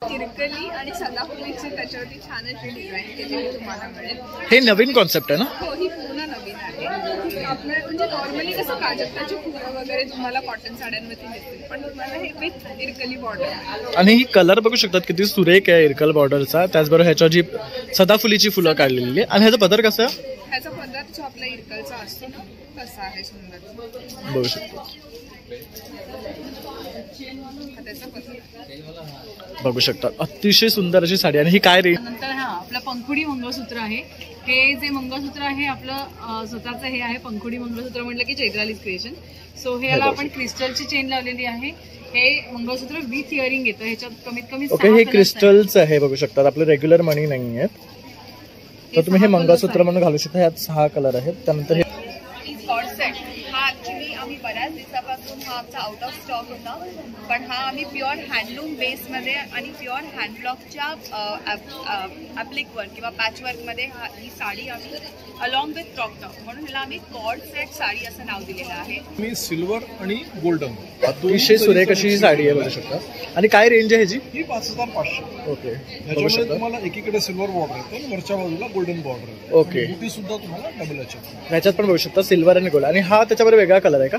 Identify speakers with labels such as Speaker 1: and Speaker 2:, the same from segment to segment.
Speaker 1: इरकली आणि सदाफुलीची त्याच्यावरती छान अशी डिझाईन केलेली तुम्हाला मिळेल.
Speaker 2: हे नवीन कॉन्सेप्ट आहे ना?
Speaker 1: हो, ही पूर्ण नवीन आहे. आपलं म्हणजे नॉर्मली कसं काजपताची फुलं वगैरे तुम्हाला कॉटन साड्यांमध्ये दिसतील, पण तुम्हाला हे विथ इरकली बॉर्डर.
Speaker 2: आणि ही कलर बघू शकतात किती सुरेख आहे इरकल बॉर्डरचा. त्याचबरोबर ह्याच्या जी सदाफुलीची फुलं काढलेली आहे. आणि ह्याचा पदर कसा आहे?
Speaker 1: ह्याचा पदर जो आपला इरकलचा असतो ना तसा आहे. सुंदर
Speaker 2: बघू शकतो. बघू शकता अतिशय सुंदर अशी साडी. आणि ही काय रेंज?
Speaker 3: नंतर हा आपलं पंखुडी मंगळसूत्र आहे. हे जे मंगळसूत्र आहे आपलं स्वतःचं हे आहे. पंखुडी मंगळसूत्र म्हटलं की चैत्रालीज क्रिएशन. सो हे याला आपण क्रिस्टलची चेन लावलेली आहे. हे मंगळसूत्र विथ इयरिंग येतं. ह्याच्यात कमीत कमी
Speaker 2: ओके, हे क्रिस्टलचं आहे. बघू शकतात आपले रेग्युलर मणी नाही आहेत, तर तुम्ही हे मंगळसूत्र म्हणून घालू शकता. ह्यात 6 कलर आहेत. त्यानंतर हे
Speaker 1: हा ऍक्च्युली आम्ही बऱ्याच दिवसापासून हा आमचा आउट ऑफ स्टॉक होता, पण हा आम्ही प्युअर हँडलूम बेसमध्ये आणि प्युअर हँडब्लॉकच्या ॲप्लिक वर्क किंवा पॅच वर्कमध्ये ही साडी आम्ही अलॉंग विथ क्रॉप टॉप म्हणून ह्याला आम्ही कॉर्ड सेट साडी असं नाव दिलेलं आहे.
Speaker 4: मी सिल्वर आणि गोल्डन
Speaker 2: अतिशय सुरेख अशी ही साडी आहे. बघू शकता. आणि काय रेंज आहे ह्याची?
Speaker 4: ही 5500.
Speaker 2: ओके,
Speaker 4: याच्यामध्ये तुम्हाला एकीकडे सिल्वर बॉर्डर येतो आणि वरच्या बाजूला गोल्डन बॉर्डर येतो.
Speaker 2: ओके,
Speaker 4: बुटी सुद्धा तुम्हाला डबल
Speaker 2: ह्याच्यात पण बघू शकता सिल्वर आणि गोल्ड. आणि हा त्याच्यावर वेगळा कलर आहे का?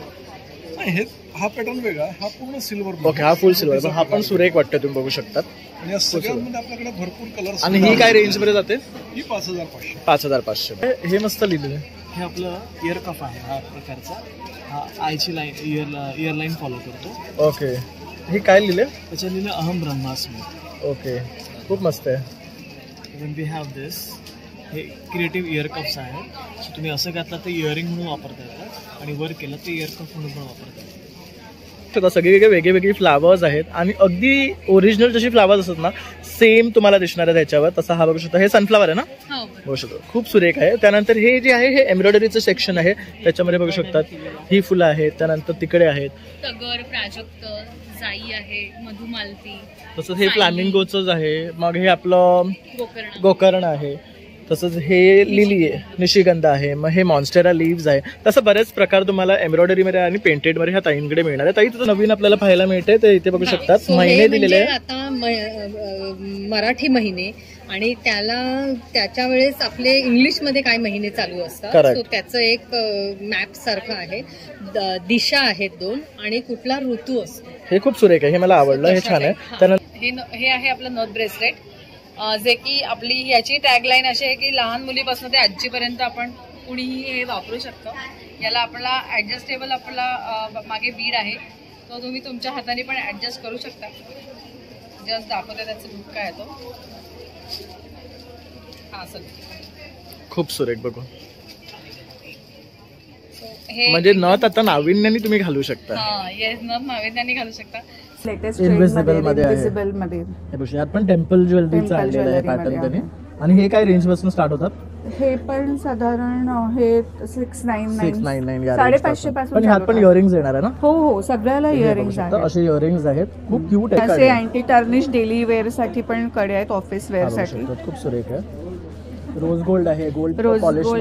Speaker 4: नाही, हे हा पॅटर्न वेगळा, हा पूर्ण सिल्वर.
Speaker 2: ओके, हा फुल सिल्वर. पण हा पण सुरेख वाटतं, तुम्ही बघू शकता.
Speaker 4: आणि या सगळ्यांमध्ये आपल्याकडे भरपूर कलर्स.
Speaker 2: आणि ही काय रेंज मध्ये जाते?
Speaker 4: ही 5500.
Speaker 2: 5500. हे मस्त लिहिलेलं आहे.
Speaker 5: हे आपलं इयर कफ आहे. हा प्रकारचा हा आयची लाईन इयर लाईन फॉलो करतो.
Speaker 2: ओके, हे काय लिहिले?
Speaker 5: त्याच्यात लिहिलं अहम ब्रह्मास्मी.
Speaker 2: ओके, खूप मस्त आहे.
Speaker 5: इवन वी हॅव दिस. हे क्रिएटिव्ह इयर कप्स आहेत. सो तुम्ही असं घातलं तर इयरिंग म्हणून वापरता येतात आणि वर केलं तर इयर कप म्हणून पण वापरता येतात.
Speaker 2: सगळीकडे वेगवेगळे फ्लावर्स आहेत आणि अगदी ओरिजिनल जशी फ्लावर्स असतात ना सेम तुम्हाला दिसणार आहे त्याच्यावर. तसा हा बघू शकता. हे सनफ्लावर आहे ना? बघू शकतो, खूप सुरेख आहे. त्यानंतर हे जे आहे हे एम्ब्रॉयडरीचं सेक्शन आहे. त्याच्यामध्ये बघू शकतात ही फुलं आहेत. त्यानंतर तिकडे आहेत
Speaker 3: तगर, प्राजक्त, जाई आहे, मधुमालती.
Speaker 2: तसंच हे फ्लॅमिंगोचंच आहे. मग हे आपलं गोकर्ण आहे. तसंच हे लिली आहे, निशिगंध आहे. मग हे मॉन्स्टेरा लिव्स आहे. तसं बरेच प्रकार तुम्हाला एम्ब्रॉयडरीमध्ये आणि पेंटेडमध्ये ह्या ताईंकडे मिळणार आहे. ताई तुझं नवीन आपल्याला पाहायला मिळते ते इथे बघू शकतात. महिने दिलेले आहे
Speaker 6: आता मराठी महिने आणि त्याच्या वेळेस आपले इंग्लिशमध्ये काय महिने चालू असतात. सो त्याचं एक मॅप सारखं आहे. दिशा आहेत 2 आणि कुठला ऋतू असतो.
Speaker 2: हे खूप सुरेख आहे. हे मला आवडलं. हे छान आहे. त्यानंतर
Speaker 3: हे आहे आपलं नथ ब्रेसलेट, जे की आपली याची टॅगलाईन अशी आहे की लहान मुलीपासून ते आजीपर्यंत आपण कुणीही हे वापरू शकतो. याला आपला ऍडजस्टेबल आपला मागे बीड आहे, तो तुम्ही तुमच्या हाताने पण ऍडजस्ट करू शकता. जस्ट दाखवते त्याचं लुक काय येतो. हा सर
Speaker 2: खूप सुरेख. बघू म्हणजे नथ आता नाविन्याने तुम्ही घालू शकता.
Speaker 3: हा, येस, नथ नाविन्याने घालू शकता.
Speaker 1: लेटेस्ट
Speaker 2: इन्व्हिजिबल मध्ये आहे. हे बघू यात पण टेम्पल ज्वेलरीचं आणलेलं आहे पॅटर्न त्याने. आणि हे काय रेंज पासून स्टार्ट होतात?
Speaker 1: हे पण साधारण हे 699 550 पासून.
Speaker 2: पण ह्यात पण इयरिंग्स येणार आहे ना?
Speaker 1: हो हो, सगळ्याला इयरिंग्स आहेत.
Speaker 2: असे इयरिंग्स आहेत. खूप क्यूट आहे.
Speaker 1: असे अँटी टर्निश डेली वेअर साठी पण कडे आहेत, ऑफिस वेअर साठी.
Speaker 2: खूप सुरेख आहे. रोज गोल्ड आहे. गोल्ड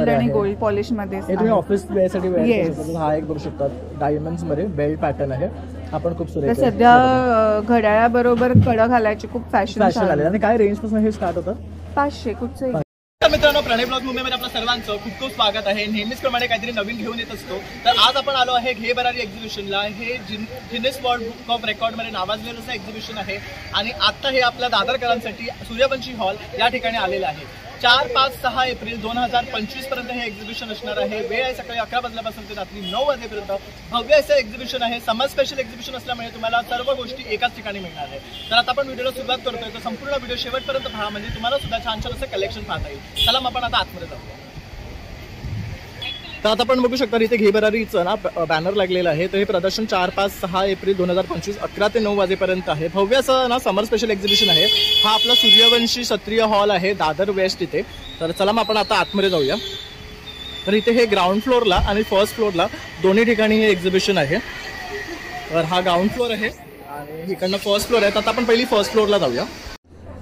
Speaker 1: आणि गोल्ड पॉलिश मध्ये
Speaker 2: हे तुम्ही ऑफिस वेअर साठी वेअर करू शकता. हा एक बघू शकता डायमंड्स मध्ये बेल्ट पॅटर्न आहे. आपण खूप सुरेख.
Speaker 1: सध्या घड्याळाबरोबर कडं घालायची खूप फॅशन
Speaker 2: आली. आणि काय रेंज पासून हे स्टार्ट होतं?
Speaker 1: 500 कुठचंही.
Speaker 2: मित्रांनो, प्रणय ब्लॉग मुंबईमध्ये आपल्या सर्वांचं खूप खूप स्वागत आहे. नेहमीच प्रमाणे काहीतरी नवीन घेऊन येत असतो. तर आज आपण आलो आहे घे बरारी एक्झिबिशनला. हे गिनीज वर्ल्ड बुक ऑफ रेकॉर्डमध्ये नावाजलेलं असं एक्झिबिशन आहे. आणि आता हे आपल्या दादरकरांसाठी सूर्यवंशी हॉल या ठिकाणी आलेलं आहे. 4, 5, 6 एप्रिल 2025 पर्यंत हे एक्झिबिशन असणार आहे. वेळ आहे सकाळी 11 वाजल्यापासून ते रात्री 9 वाजेपर्यंत. भव्य असं एक्झिबिशन आहे. समर स्पेशल एक्झिबिशन असल्यामुळे तुम्हाला सर्व गोष्टी एकाच ठिकाणी मिळणार आहे. तर आता आपण व्हिडिओला सुरुवात करतोय, तर संपूर्ण व्हिडिओ शेवटपर्यंत पहा, म्हणजे तुम्हाला सुद्धा छान छान असं कलेक्शन पाहता येईल. चला मग आपण आता आतमध्ये जाऊया. तर आता आपण बघू शकता इथे घे बरारीचं ना बॅनर लागलेलं आहे. तर हे प्रदर्शन 4, 5, 6 एप्रिल 2025 11 ते 9 वाजेपर्यंत आहे. भव्य असं ना समर स्पेशल एक्झिबिशन आहे. हा आपला सूर्यवंशी क्षत्रिय हॉल आहे दादर वेस्ट इथे. तर चला मग आपण आता आतमध्ये जाऊया. तर इथे हे ग्राउंड फ्लोअरला आणि फर्स्ट फ्लोअरला दोन्ही ठिकाणी हे एक्झिबिशन आहे. तर हा ग्राउंड फ्लोअर आहे आणि इकडनं फर्स्ट फ्लोअर आहे. तर आता आपण पहिली फर्स्ट फ्लोअरला जाऊया.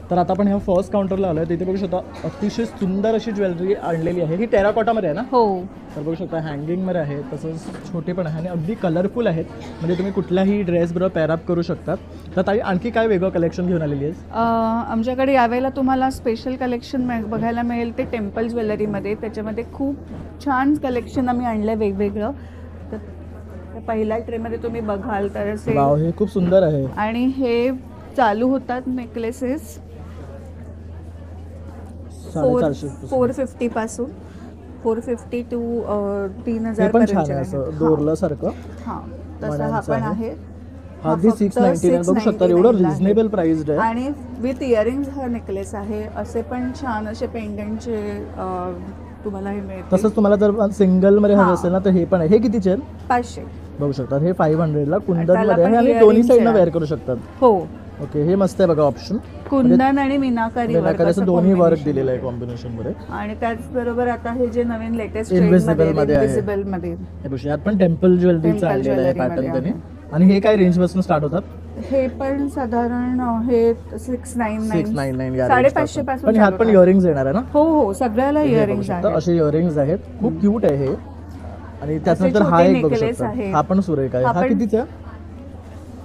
Speaker 2: तर आता आपण ह्या फर्स्ट काउंटरला आलो आहे. तिथे बघू शकता अतिशय सुंदर अशी ज्वेलरी आणलेली आहे. ही टेराकोटामध्ये आहे ना?
Speaker 1: हो.
Speaker 2: तर बघू शकता हँगिंगमध्ये आहे, तसंच छोटे पण आहे आणि अगदी कलरफुल आहेत. म्हणजे तुम्ही कुठल्याही ड्रेस बरोबर पॅरअप करू शकतात. तर ताई आणखी काय वेगळं कलेक्शन घेऊन आलेली आहेस?
Speaker 1: आमच्याकडे यावेळेला तुम्हाला स्पेशल कलेक्शन बघायला मिळेल ते टेम्पल ज्वेलरीमध्ये. त्याच्यामध्ये खूप छान कलेक्शन आम्ही आणलं वेगवेगळं. तर पहिल्या ट्रेमध्ये तुम्ही बघाल तर असे
Speaker 2: वाव, हे खूप सुंदर आहे.
Speaker 1: आणि हे चालू होतात नेकलेसेस 450 पासून 450 to 3000 पर्यंत.
Speaker 2: दोरल्यासारखं
Speaker 1: हां, तसं हा पण आहे.
Speaker 2: अगदी 699 बघू शकता, एवढं रिझनेबल प्राइस्ड आहे.
Speaker 1: आणि विथ इयरिंग्स हा नेकलेस आहे. असे पण छान असे पेंडंटचे तुम्हाला हे मिळतील.
Speaker 2: तसंच तुम्हाला जर सिंगल मध्ये हवे असेल ना तर हे पण आहे. हे कितीचे आहेत?
Speaker 1: 500.
Speaker 2: बघू शकता, हे 500 ला कुंदन
Speaker 1: त्याला
Speaker 2: मध्ये आहे
Speaker 1: पण
Speaker 2: आणि
Speaker 1: earrings
Speaker 2: दोन्ही साईडनं
Speaker 1: आहे.
Speaker 2: वेअर करू शकतात.
Speaker 1: हो,
Speaker 2: ओके, हे मस्त आहे बघा ऑप्शन.
Speaker 1: कुंदन आणि मीनाकारी वर्क
Speaker 2: असं दोन्ही वर्क दिलेलं आहे कॉम्बिनेशन मध्ये.
Speaker 1: आणि त्याचबरोबर आता हे जे नवीन लेटेस्ट
Speaker 2: Invisible मध्ये आहे.
Speaker 1: इनविजिबल मध्ये
Speaker 2: हे बघू, यात पण टेम्पल ज्वेलरीचं आणलेलं आहे
Speaker 1: ज्वेलरी
Speaker 2: पॅटर्न
Speaker 1: मध्ये
Speaker 2: त्याने. आणि हे काय रेंज पासून स्टार्ट होतात?
Speaker 1: हे पण साधारण हे 699
Speaker 2: 699 या
Speaker 1: 550 पासून.
Speaker 2: पण ह्यात पण इयरिंग्स येणार आहे ना?
Speaker 1: हो हो, सगळ्याला इयरिंग्स आहेत.
Speaker 2: असे इयरिंग्स आहेत, खूप क्यूट आहे हे. आणि त्याच्यानंतर हा
Speaker 1: छोटे
Speaker 2: एक बघू
Speaker 1: necklace
Speaker 2: शकता,
Speaker 1: आहे.
Speaker 2: हा पण सुरेख आहे.
Speaker 1: हा
Speaker 2: हा
Speaker 1: पण-
Speaker 2: कितीचा?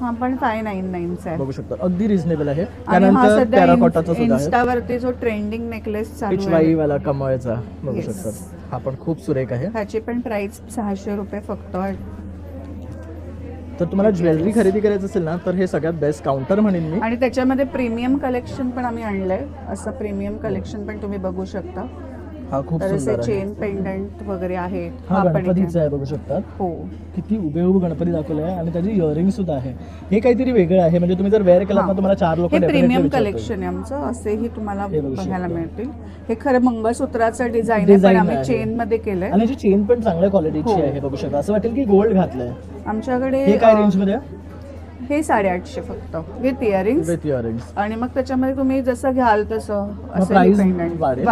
Speaker 1: हा पण 599 चा आहे.
Speaker 2: बघू शकता, अगदी रिझनेबल आहे.
Speaker 1: आणि हा
Speaker 2: त्यानंतर
Speaker 1: सध्या
Speaker 2: टेराकोटाचा सुद्धा आहे,
Speaker 1: इन्स्टावरती जो ट्रेंडिंग नेकलेस चालू
Speaker 2: पिचवाई
Speaker 1: आहे
Speaker 2: वाला कमळचा बघू
Speaker 1: Yes.
Speaker 2: शकता. हा पण खूप सुरेख आहे.
Speaker 1: ह्याची पण प्राइस 600 रुपये फक्त आहे.
Speaker 2: तर तुम्हाला ज्वेलरी खरेदी करायचं असेल ना तर हे सगळ्यात बेस्ट काउंटर म्हणेन मी.
Speaker 1: आणि त्याच्यामध्ये प्रीमियम कलेक्शन पण आम्ही आणलंय. असं प्रीमियम कलेक्शन पण तुम्ही बघू शकता.
Speaker 2: हा खूप
Speaker 1: तर असे
Speaker 2: सुंदर आहे.
Speaker 1: चेन पेंडंट वगैरे आहेत.
Speaker 2: हा
Speaker 1: पण
Speaker 2: गणपतीचा
Speaker 1: इथे-
Speaker 2: आहे बघू शकता.
Speaker 1: हो,
Speaker 2: किती उभे गणपती दाखवले आहे आणि त्याची इयरिंग सुद्धा आहे. हे काहीतरी वेगळं आहे, म्हणजे तुम्ही जर वेअर केलं तर तुम्हाला 4 लोक
Speaker 1: हे प्रीमियम कलेक्शन आहे आमचं. असेही तुम्हाला
Speaker 2: हे बघू
Speaker 1: बघायला
Speaker 2: शकता.
Speaker 1: मिळतील. हे खरं मंगळसूत्राचं डिझाईन आहे, पण
Speaker 2: Design
Speaker 1: आम्ही
Speaker 2: आहे.
Speaker 1: चेन मध्ये केलंय.
Speaker 2: आणि याची चेन पण चांगल्या क्वालिटीची
Speaker 1: हो.
Speaker 2: आहे बघू शकता. असं वाटेल की गोल्ड घातलंय.
Speaker 1: आमच्याकडे
Speaker 2: हे काय रेंज मध्ये?
Speaker 1: हे 850 फक्त विथ इयरिंग्स.
Speaker 2: With earrings.
Speaker 1: आणि मग त्याच्यामध्ये तुम्ही जसं घ्याल तसं असं
Speaker 2: price
Speaker 1: डिपेंडंट
Speaker 2: वाढेल.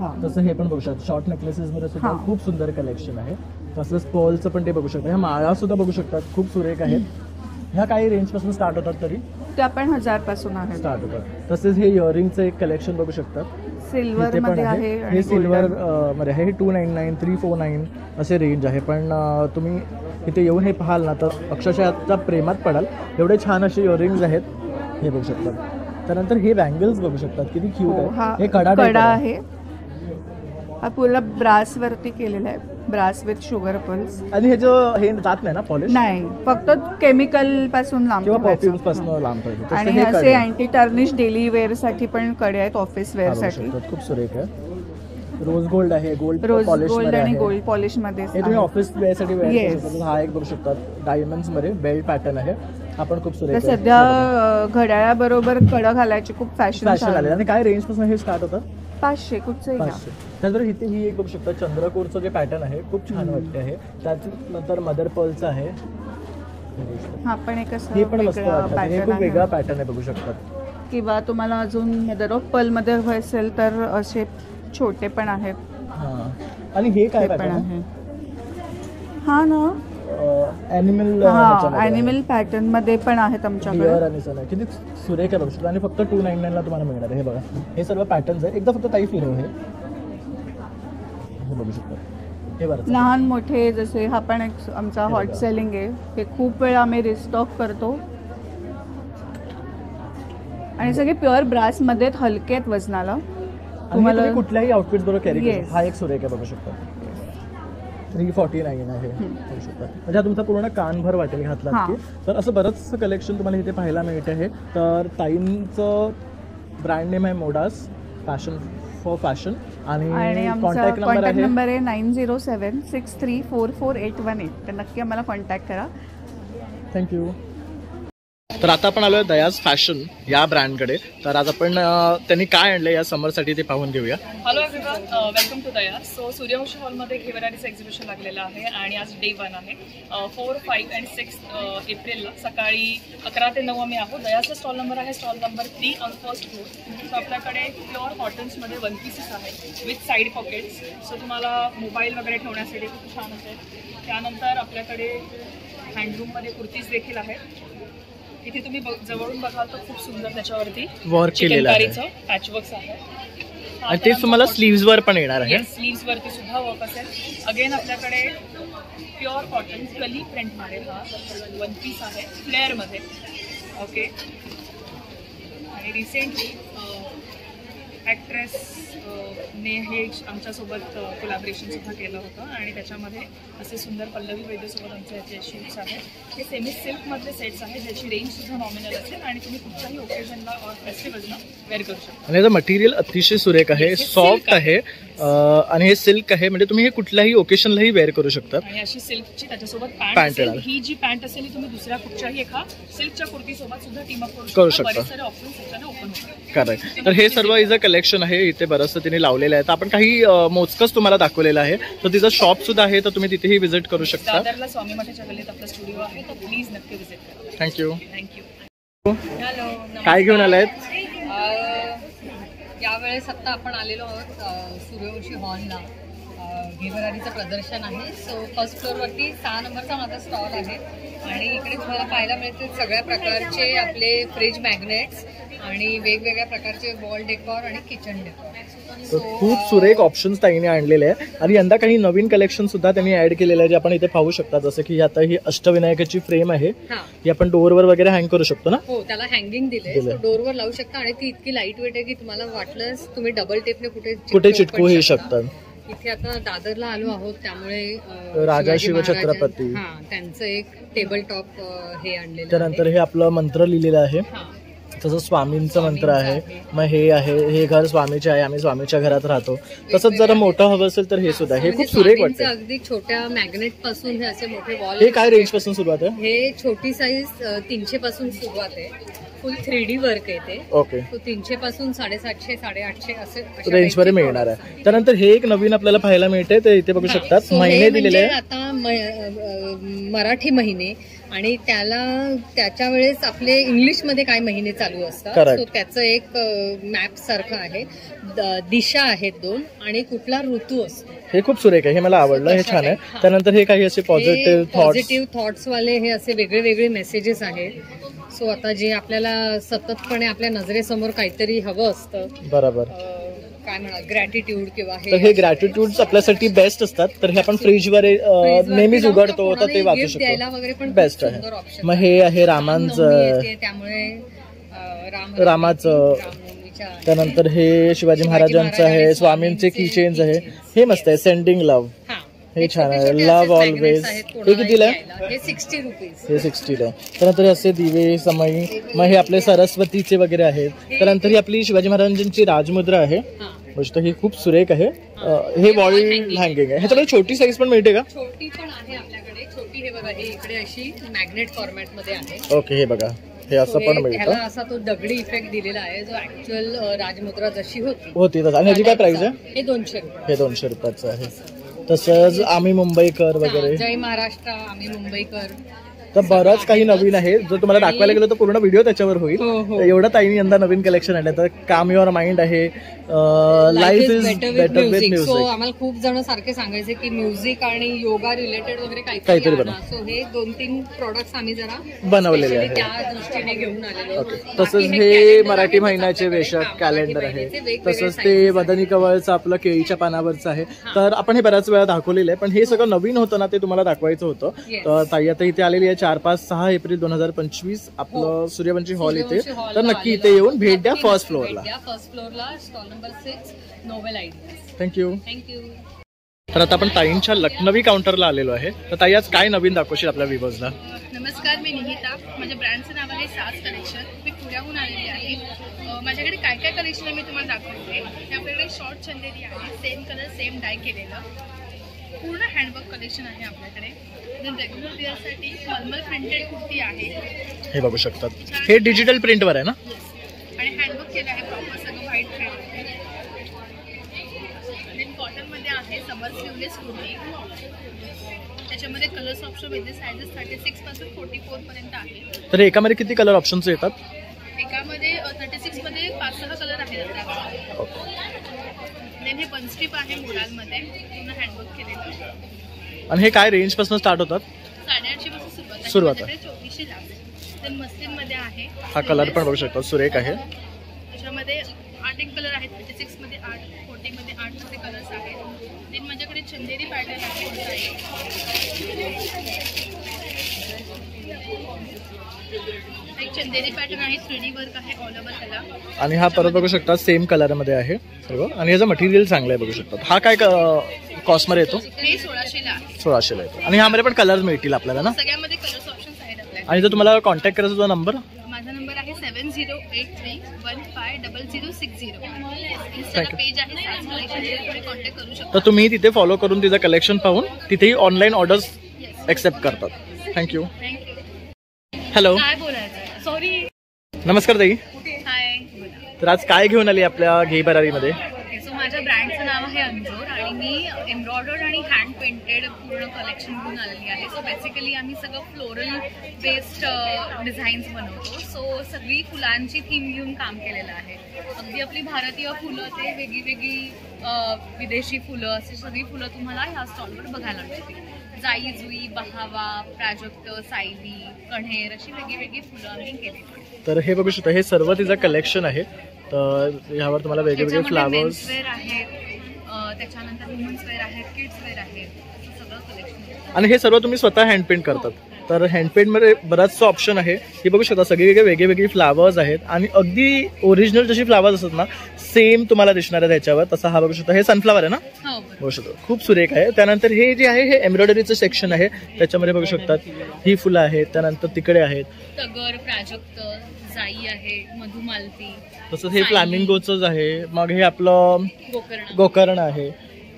Speaker 1: हा.
Speaker 2: तसं हे पण बघू शकता. शॉर्ट नेकलेसेस मध्ये सुद्धा
Speaker 1: हा.
Speaker 2: खूप सुंदर कलेक्शन आहे. तसंच पॉलचं पण ते बघू शकता. ह्या माळा सुद्धा बघू शकतात, खूप सुरेख आहेत. ह्या काही रेंज पासून स्टार्ट होतात तरी
Speaker 1: त्या पण 1000 पासून आहेत.
Speaker 2: स्टार्ट होतात. तसेच हे इयरिंगचं एक कलेक्शन बघू शकतात.
Speaker 1: सिल्वर
Speaker 2: इथे पण
Speaker 1: मध्ये
Speaker 2: आहे.
Speaker 1: आहे
Speaker 2: हे
Speaker 1: आणि
Speaker 2: सिल्वर
Speaker 1: golden.
Speaker 2: मध्ये आहे. हे 299 349 असे रेंज आहे. पण तुम्ही इथे येऊन हे पाहाल ना तर अक्षरशः आता प्रेमात पडाल. एवढे छान असे इयरिंग्स आहेत, हे बघू शकतात. त्यानंतर हे बँगल्स बघू शकतात, किती क्यूट
Speaker 1: हो,
Speaker 2: आहे.
Speaker 1: हा
Speaker 2: हे कडा type
Speaker 1: कडा
Speaker 2: आहे.
Speaker 1: आहे. हा पूर्ण ब्रास वरती केलेला आहे. Brass with sugar pulse.
Speaker 2: आणि हे जो हे जात नाही ना पॉलिश
Speaker 1: नाही, फक्त केमिकल पासून लांब
Speaker 2: किंवा
Speaker 1: ठेवायचं.
Speaker 2: परफ्युम्स पासून लांब ठेवायचं.
Speaker 1: आणि
Speaker 2: तसं हे कडे
Speaker 1: असे
Speaker 2: आहे.
Speaker 1: अँटी टर्निश डेली वेअर साठी पण कडे आहेत, ऑफिस
Speaker 2: हा
Speaker 1: वेअर
Speaker 2: बघू
Speaker 1: साठी.
Speaker 2: शकतात, खूप सुरेख आहे. रोज गोल्ड आहे, गोल्ड
Speaker 1: रोज
Speaker 2: पॉलिश
Speaker 1: गोल्ड
Speaker 2: मध्ये
Speaker 1: आणि
Speaker 2: आहे.
Speaker 1: गोल्ड पॉलिश मध्ये
Speaker 2: हे तुम्ही ऑफिस वेअरसाठी वेअर
Speaker 1: Yes.
Speaker 2: करू शकता. हा एक बघू शकतात, डायमंड्स मध्ये बेल्ट पॅटर्न आहे. हा पण खूप
Speaker 1: तर
Speaker 2: सुरेख आहे.
Speaker 1: सध्या घड्याळाबरोबर कडं घालायची खूप फॅशन
Speaker 2: फॅशन आले. आणि काय रेंज पासून हे स्टार्ट होतं?
Speaker 1: 500 कुठचंही घ्या.
Speaker 2: 500. त्याचबरोबर इथे ही एक बघू शकता, चंद्रकोरचं जे पॅटर्न आहे खूप छान वाटते आहे. त्यानंतर मदर पर्लचं आहे.
Speaker 1: हा पण एक असं
Speaker 2: हे पण मस्त
Speaker 1: वेगळा
Speaker 2: वाटतं. हे
Speaker 1: pattern
Speaker 2: खूप वेगळा
Speaker 1: आहे.
Speaker 2: पॅटर्न आहे बघू शकतात.
Speaker 1: किंवा तुम्हाला अजून मदर ऑफ पर्ल मध्ये हवं असेल तर असे छोटे पण आहेत.
Speaker 2: हा. आणि हे काय
Speaker 1: हे पण
Speaker 2: पॅटर्न
Speaker 1: आहे. हा ना,
Speaker 2: ॲनिमल
Speaker 1: हा ॲनिमल पॅटर्न मध्ये पण आहेत
Speaker 2: डिअर
Speaker 1: आमच्याकडे.
Speaker 2: आणि सन आहे. किती सुरेख आहे बघू शकता. आणि फक्त 299 ला तुम्हाला मिळणार आहे. हे बघा, हे सर्व पॅटर्न्स आहे. एकदा फक्त ताई फिरव हे बघू शकता. हे बरं
Speaker 1: लहान मोठे जसे हा पण एक आमचा हॉट सेलिंग आहे. हे खूप वेळा आम्ही रिस्टॉक करतो. आणि सगळे प्युअर ब्रास मध्ये हलके आहेत वजनाला.
Speaker 2: तुम्हाला कुठल्याही आउटफिट बरोबर कॅरी करू
Speaker 1: Yes.
Speaker 2: शकता. हा एक सुरेख आहे बघू शकता. 349 आहे बघू शकता. म्हणजे हा तुमचा पूर्ण कानभर वाटेल घातला
Speaker 1: हा.
Speaker 2: की. तर असं बरंच कलेक्शन तुम्हाला इथे पाहायला मिळते आहे. तर ताईंचं ब्रँड नेम आहे मोडास फॅशन फॉर फॅशन. आणि
Speaker 1: आमचा
Speaker 2: कॉन्टॅक्ट नंबर
Speaker 1: कॉन्टॅक्ट
Speaker 2: आहे
Speaker 1: नंबर आहे 9076344818. तर नक्की आम्हाला कॉन्टॅक्ट करा.
Speaker 2: थँक्यू. तर आता आपण आलोय दयाज फॅशन या ब्रँडकडे. तर आज आपण त्यांनी काय आणलं या समरसाठी ते पाहून घेऊया.
Speaker 3: Hello everyone, welcome to Daya. So Suryavanshi हॉलमध्ये घेवराडीचं एक्झिबिशन लागलेलं आहे आणि आज डे 1 आहे. 4, 5 आणि 6 एप्रिलला सकाळी 11 ते 9 आम्ही आहोत. दयाचा स्टॉल नंबर आहे stall number 3 on first floor. So आपल्याकडे प्युअर कॉटन्समध्ये 1 पीसेस आहेत विथ साईड पॉकेट्स. सो तुम्हाला मोबाईल वगैरे ठेवण्यासाठी खूप छान असेल. त्यानंतर आपल्याकडे हँडलूममध्ये कुर्तीज देखील आहेत. इथे तुम्ही जवळून बघाल तर खूप सुंदर त्याच्यावरती
Speaker 2: वर्क केलेलं आहे
Speaker 3: पॅचवर्क्स आहे.
Speaker 2: आणि ते तुम्हाला स्लीव्स वर पण येणार आहे.
Speaker 3: स्लीव्स वरती सुद्धा वर्क असेल. अगेन आपल्याकडे प्युअर कॉटन कली प्रिंट मध्ये हा 1 पीस आहे फ्लेअर मध्ये.
Speaker 1: ओके. आणि रिसेंटली ॲक्ट्रेस ने हे आमच्यासोबत कोलॅबरेशन सुद्धा केलं होतं आणि त्याच्यामध्ये असे सुंदर पल्लवी वैद्यसोबत आमचे याचे शूट्स आहेत. हे सेमी सिल्कमधले सेट्स आहेत ज्याची रेंजसुद्धा नॉमिनल असेल आणि तुम्ही कुठच्याही ओकेजनला और फेस्टिवलला वेअर करू शकता.
Speaker 2: आणि याचं मटेरियल अतिशय सुरेख आहे, सॉफ्ट आहे आणि हे सिल्क आहे, म्हणजे तुम्ही हे कुठल्याही ओकेशनलाही वेअर करू शकता.
Speaker 1: आणि अशी सिल्कची त्याच्यासोबत पॅन्ट
Speaker 2: पॅन्ट
Speaker 1: असेल.
Speaker 2: येणार.
Speaker 1: ही जी पॅन्ट असेल ही तुम्ही दुसऱ्या कुठच्याही एका सिल्कच्या कुर्तीसोबत सुद्धा टीम अप
Speaker 2: करू शकता.
Speaker 1: बरेच सारे ऑप्शन्स त्याच्याने ओपन होतात.
Speaker 2: करेक्ट. तर हे सर्व इथं कलेक्शन आहे, इथे बरंचसं तिने लावलेलं आहे. तर आपण काही मोजकंच तुम्हाला दाखवलेलं आहे. तर तिचं शॉप सुद्धा आहे, तर तुम्ही तिथेही व्हिजिट करू शकता.
Speaker 1: दादरला स्वामी मठाच्या गल्लीत आपला स्टुडिओ आहे, तर प्लीज नक्की व्हिजिट करा.
Speaker 2: थँक्यू.
Speaker 1: थँक्यू.
Speaker 6: हॅलो.
Speaker 2: काय घेऊन आलायत?
Speaker 6: यावेळेस आता आपण आलेलो आहोत सूर्यवंशी हॉलला. घेवरारीचं प्रदर्शन आहे. सो फर्स्ट फ्लोअरवरती 6 नंबरचा माझा स्टॉल आहे आणि इकडे तुम्हाला पाहायला मिळते सगळ्या प्रकारचे आपले फ्रीज मॅग्नेट्स आणि वेगवेगळ्या प्रकारचे वॉल डेकॉर आणि किचन डेकॉर.
Speaker 2: तर खूप सुरेख ऑप्शन्स ताईने आणलेले आहे आणि यंदा काही नवीन कलेक्शन सुद्धा त्यांनी ऍड केलेलं आहे जे आपण इथे पाहू शकता. जसं की आता ही अष्टविनायकाची फ्रेम आहे, ही आपण डोअरवर वगैरे हँग करू शकतो ना.
Speaker 6: हो, त्याला हँगिंग दिले, डोअरवर लावू शकता आणि ती इतकी लाईट वेट आहे की तुम्हाला वाटलंच तुम्ही डबल टेपने कुठे
Speaker 2: चिटकू हे शकतात.
Speaker 6: इथे आता दादरला आलो आहोत त्यामुळे
Speaker 2: राजा शिवछत्रपती
Speaker 6: त्यांचं एक टेबल टॉप हे आणलेलं.
Speaker 2: त्यानंतर हे आपलं मंत्र लिहिलेलं आहे, तसं स्वामींचं मंत्र आहे. मग हे आहे, हे घर स्वामीचे आहे, आम्ही स्वामीच्या घरात राहतो. तसंच जरा मोठं हवं असेल तर हे सुद्धा, हे खूप सुरेख वाटतं.
Speaker 6: अगदी छोट्या मॅग्नेट पासून हे असे मोठे वॉल.
Speaker 2: हे काय रेंज पासून सुरुवात आहे?
Speaker 6: हे छोटी साईज 300 पासून सुरुवात आहे. फुल 3D वर्क आहे ते.
Speaker 2: ओके.
Speaker 6: 300 पासून 750 850 असे
Speaker 2: रेंज मध्ये मिळणार आहे. त्यानंतर हे एक नवीन आपल्याला पाहायला मिळते, ते इथे बघू शकतात. महिने दिलेले
Speaker 6: आता मराठी महिने आणि त्याच्या वेळेस आपले इंग्लिशमध्ये काय महिने चालू असतात. सो त्याचं एक मॅप सारखं आहे. दिशा आहेत 2 आणि कुठला ऋतू असतो.
Speaker 2: हे खूप सुरेख आहे, हे मला आवडलं, हे छान आहे. त्यानंतर हे काही असे पॉझिटिव्ह
Speaker 6: थॉट्स वाले हे असे वेगळे वेगळे मेसेजेस आहेत. सो आता जे आपल्याला सततपणे आपल्या नजरेसमोर काहीतरी हवं असतं,
Speaker 2: बरोबर,
Speaker 6: काय म्हणा ग्रॅटिट्यूड किंवा
Speaker 2: हे ग्रॅटिट्यूड आपल्यासाठी बेस्ट असतात. तर हे आपण फ्रीजवर नेहमीच उघडतो तर ते वाचू शकतो, बेस्ट आहे. मग हे आहे रामांचं,
Speaker 6: त्यामुळे
Speaker 2: रामाचं. त्यानंतर हे शिवाजी महाराजांचं आहे, स्वामींचे कीचेन्स आहे, हे मस्त आहे. सेंडिंग लव्ह, हे छान आहे. लव्ह ऑलवेज, हे कितीला आहे?
Speaker 6: हे 60 रुपीज.
Speaker 2: हे 60 आहे. त्यानंतर हे असे दिवे समई, मग हे आपले सरस्वतीचे वगैरे आहेत. त्यानंतर ही आपली शिवाजी महाराजांची राजमुद्रा आहे, गोष्ट ही खूप सुरेख आहे. हे वॉल हँगिंग आहे. ह्याच्यामध्ये छोटी साईज पण मिळते का?
Speaker 6: छोटी पण आहे आपल्याकडे. छोटी हे बघा, हे इकडे अशी मॅग्नेट फॉर्मॅट मध्ये आहे.
Speaker 2: ओके, हे बघा, हे असं पण मिळतं.
Speaker 6: ह्याला असा तो दगडी इफेक्ट दिलेला आहे जो ऍक्च्युअल राजमुद्रा जशी होती
Speaker 2: तसं. आणि ह्याची काय प्राइस आहे?
Speaker 6: हे 200 रुपये.
Speaker 2: हे 200 रुपयाचं आहे. तसंच आम्ही मुंबईकर वगैरे,
Speaker 6: जय महाराष्ट्र आम्ही मुंबईकर,
Speaker 2: तर बरंच काही नवीन आहे. जर तुम्हाला दाखवायला गेलं तर पूर्ण व्हिडिओ त्याच्यावर होईल. एवढं ताईने यंदा नवीन कलेक्शन आणलं. तर काम युअर माइंड आहे, life is better with music.
Speaker 6: So आम्हाला खूप जण सारखे सांगायचे की म्युझिक आणि योगा रिलेटेड वगैरे काहीतरी बनवा. सो हे 2-3 प्रोडक्ट्स आम्ही जरा
Speaker 2: बनवलेले आहेत,
Speaker 6: त्या दृष्टीने घेऊन आलेलो.
Speaker 2: तसंच हे मराठी महिन्याचे वेशक कॅलेंडर आहे. तसंच ते मदनी कवळचं आपलं केळीच्या पानावरचं आहे. तर आपण हे बऱ्याच वेळा दाखवलेलं आहे, पण हे सगळं नवीन होतं ना, ते तुम्हाला दाखवायचं होतं. तर ताई आता इथे आलेली आहे. 4-5-6 एप्रिल 2025 आपलं सूर्यवंशी हॉल इथे. तर नक्की इथे येऊन भेट द्या फर्स्ट फ्लोअरला.
Speaker 6: Stall number 6 novel ideas.
Speaker 2: Thank you.
Speaker 6: Thank you.
Speaker 2: तर आता आपण ताईंच्या लखनवी काउंटरला आलेलो आहे. तर ताई आज काय नवीन दाखवशील आपल्या व्ह्यूअर्सला?
Speaker 1: नमस्कार, मी निहिता. माझ्या ब्रँडचं नाव आहे सास कलेक्शन. मी पुण्याहून आलेली आहे. माझ्याकडे काय काय कलेक्शन आहे मी तुम्हाला दाखवते. आपल्याकडे शॉर्ट चंदेरी आहे, सेम कलर सेम डाय केलेलं, पूर्ण हँडवर्क कलेक्शन आहे आपल्याकडे. रेग्युलर वेअरसाठी मलमल प्रिंटेड कुर्ती आहे, हे
Speaker 2: बघू शकतात. हे डिजिटल प्रिंटवर आहे ना,
Speaker 1: आणि हँडवर्क केलं आहे प्रॉपर सगळं व्हाईट थ्रेडमध्ये. देन कॉटनमध्ये आहे समर स्लीवलेस कुर्ती. त्याच्यामध्ये कलर्स ऑप्शन विथ सायझेस 36 पासून 44 पर्यंत आहे.
Speaker 2: तर एकामध्ये किती कलर ऑप्शन्स येतात?
Speaker 1: एकामध्ये 36 मध्ये 5-6 कलर आहेत. देन हे बन स्ट्रीप आहे मोडालमध्ये, पूर्ण हँडवर्क केलेलं.
Speaker 2: आणि हे काय रेंज पासून स्टार्ट होतात?
Speaker 1: 850 पासून
Speaker 2: सुरुवात आहे.
Speaker 1: 2400 लास्ट. देन मस्लिन मध्ये आहे.
Speaker 2: हा कलर पण बघू शकता, सुरेख आहे.
Speaker 1: त्याच्यामध्ये 8 कलर आहेत. 36 मध्ये 8, 40 मध्ये 8 असे कलर्स आहेत. देन माझ्याकडे चंदेरी पॅटर्न आहे. एक चंदेरी पॅटर्न आहे, 3D वर्क आहे ऑल ओव्हर त्याला.
Speaker 2: आणि हा परत बघू शकता सेम कलर मध्ये आहे सर्व. आणि याचं मटेरियल चांगलं आहे बघू शकता. हा काय कॉस्ट मध्ये येतो?
Speaker 1: हे 1600 ला.
Speaker 2: 1600 ला येतो. आणि ह्यामध्ये पण कलर मिळतील आपल्याला ना?
Speaker 1: सगळ्यामध्ये कलर्स ऑप्शन्स आहेत आपल्याकडे.
Speaker 2: आणि जर तुम्हाला कॉन्टॅक्ट करायचा तो नंबर?
Speaker 1: माझा नंबर आहे 7083150060. इंस्टाला पेज आहे साज कलेक्शन, तिथे कॉन्टॅक्ट करू शकता.
Speaker 2: तर तुम्ही तिथे फॉलो करून तिचं कलेक्शन पाहून तिथेही ऑनलाईन ऑर्डर्स एक्सेप्ट करतात. थँक्यू. हॅलो,
Speaker 1: काय बोलायचं, सॉरी.
Speaker 2: नमस्कार ताई.
Speaker 1: हाय.
Speaker 2: तर आज काय घेऊन आली आपल्या घे बरारीमध्ये?
Speaker 1: सो माझ्या ब्रँडचं नाव आहे अंजोर आणि मी एम्ब्रॉयडर्ड आणि हँड पेंटेड पूर्ण कलेक्शन घेऊन आलेली आहे. सो बेसिकली आम्ही सगळं फ्लोरल बेस्ड डिझाईन्स बनवतो. सो सगळी फुलांची थीम घेऊन काम केलेलं आहे. अगदी आपली भारतीय फुलं ते वेगळी विदेशी फुलं, अशी सगळी फुलं तुम्हाला ह्या स्टॉलवर बघायला मिळतील. जाई जुई, बहावा, प्राजक्त, सायली, कण्हेर अशी वेगळी फुलं आम्ही केलेली.
Speaker 2: तर हे बघू शकता, हे सर्व तिचं कलेक्शन आहे. तर ह्यावर तुम्हाला वेगवेगळे फ्लावर्स
Speaker 1: मेन्सवेअर आहेत, त्याच्यानंतर वुमन्स वेअर आहेत, किड्स वेअर आहेत, सगळं कलेक्शन.
Speaker 2: आणि हे सर्व तुम्ही स्वतः हँडपेंट करतात. तर हँडपेंटमध्ये बराचसा ऑप्शन आहे. हे बघू शकता सगळे वेगवेगळे फ्लावर्स आहेत आणि अगदी ओरिजिनल जशी फ्लावर्स असतात ना सेम तुम्हाला दिसणार आहे त्याच्यावर. तसा हा बघू शकता, हे सनफ्लावर आहे ना?
Speaker 1: हो,
Speaker 2: बघू शकतो, खूप सुरेख आहे. त्यानंतर हे जे आहे हे एम्ब्रॉयडरीचं सेक्शन आहे. त्याच्यामध्ये बघू शकतात ही फुलं आहेत, त्यानंतर तिकडे आहेत
Speaker 1: तगर, प्राजक्त, जाई आहे, मधुमालती,
Speaker 2: तसंच हे फ्लॅमिंगोचंच आहे. मग हे आपलं गोकर्ण आहे.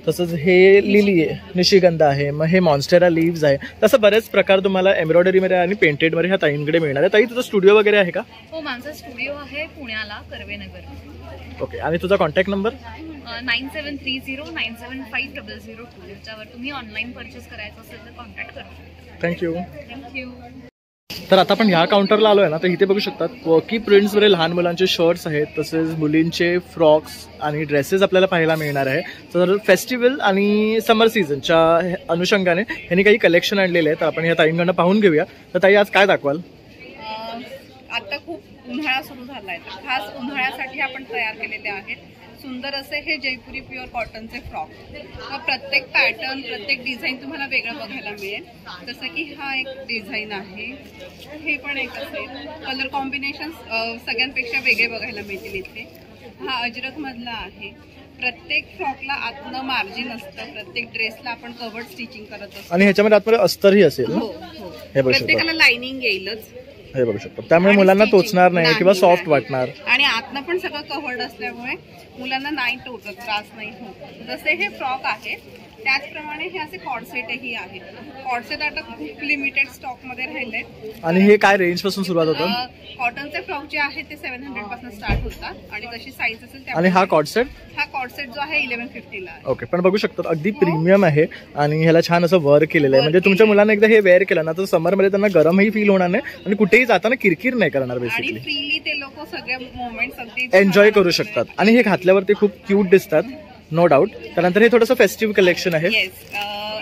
Speaker 2: तसंच हे लिली आहे, निशिगंध आहे. मग हे मॉन्स्टेरा लिव्स आहे. तसं बरेच प्रकार तुम्हाला एम्ब्रॉयडरीमध्ये आणि पेंटेडमध्ये ह्या ताईंकडे मिळणार आहे. ताई, तुझा स्टुडिओ वगैरे आहे का?
Speaker 1: हो, माझा स्टुडिओ आहे पुण्याला, कर्वेनगर.
Speaker 2: ओके. आणि तुझा कॉन्टॅक्ट नंबर?
Speaker 1: 9730975002. याच्यावर तुम्ही ऑनलाईन परचेस करायचं असेल तर कॉन्टॅक्ट करू शकता.
Speaker 2: थँक्यू.
Speaker 1: थँक्यू.
Speaker 2: तर आता आपण ह्या काउंटरला आलो आहे ना, तर इथे बघू शकतात वर्की प्रिंट्समध्ये लहान मुलांचे शर्ट्स आहेत, तसेच मुलींचे फ्रॉक्स आणि ड्रेसेस आपल्याला पाहायला मिळणार आहे. तर फेस्टिवल आणि समर सीझनच्या अनुषंगाने ह्यांनी काही कलेक्शन आणलेले आहे. तर आपण ह्या ताईंकडनं पाहून घेऊया. तर ताई, आज काय दाखवाल?
Speaker 1: आता खूप उन्हाळा सुरू झाला आहे, तर खास उन्हाळ्यासाठी आपण तयार केलेले आहेत सुंदर असे हे जयपुरी प्युअर कॉटनचे फ्रॉक. प्रत्येक पॅटर्न, प्रत्येक डिझाईन तुम्हाला वेगळं बघायला मिळेल. जसं की हा एक डिझाईन आहे, हे पण एक असेल. कलर कॉम्बिनेशन सगळ्यांपेक्षा वेगळे बघायला मिळतील इथे. हा अजरक मधला आहे. प्रत्येक फ्रॉकला आतनं मार्जिन असतं, प्रत्येक ड्रेसला आपण कव्हर्ड स्टिचिंग करत असतो.
Speaker 2: आणि ह्याच्यामध्ये आतमध्ये अस्तरही असेल.
Speaker 1: हो,
Speaker 2: हे बघू शकता,
Speaker 1: प्रत्येकाला लाइनिंग येईलच.
Speaker 2: हे बघू शकतो. त्यामुळे मुलांना टोचणार नाही किंवा सॉफ्ट वाटणार.
Speaker 1: आणि आतनं पण सगळं कव्हर्ड असल्यामुळे मुलांना नाही टोचत, त्रास नाही होत. जसे हे फ्रॉक आहेत त्याचप्रमाणे हे असे कॉर्डसेटही आहेत. कॉर्डसेट आता खूप लिमिटेड स्टॉक मध्ये राहिले.
Speaker 2: आणि हे काय रेंज पासून सुरुवात होतं?
Speaker 1: कॉटनचे फ्रॉक जे आहेत ते 700 पासून स्टार्ट होतात आणि जशी साईज असेल त्या.
Speaker 2: आणि हा कॉर्डसेट?
Speaker 1: हा कॉर्डसेट जो आहे 1150 ला.
Speaker 2: ओके. पण बघू शकतो अगदी प्रीमियम आहे आणि ह्याला छान असं वर्क केलेलं आहे. म्हणजे तुमच्या मुलांना एकदा हे वेअर केलं ना तर समर मध्ये त्यांना गरमही फील होणार नाही आणि कुठेही जाताना किरकिर नाही करणार. बेसिकली
Speaker 1: आणि फ्रीली ते लोक सगळे मोमेंट्स अगदी
Speaker 2: एन्जॉय करू शकतात. आणि हे घातल्यावर ते खूप क्यूट दिसतात, नो डाऊट. त्यानंतर हे थोडंसं फेस्टिव्ह कलेक्शन आहे.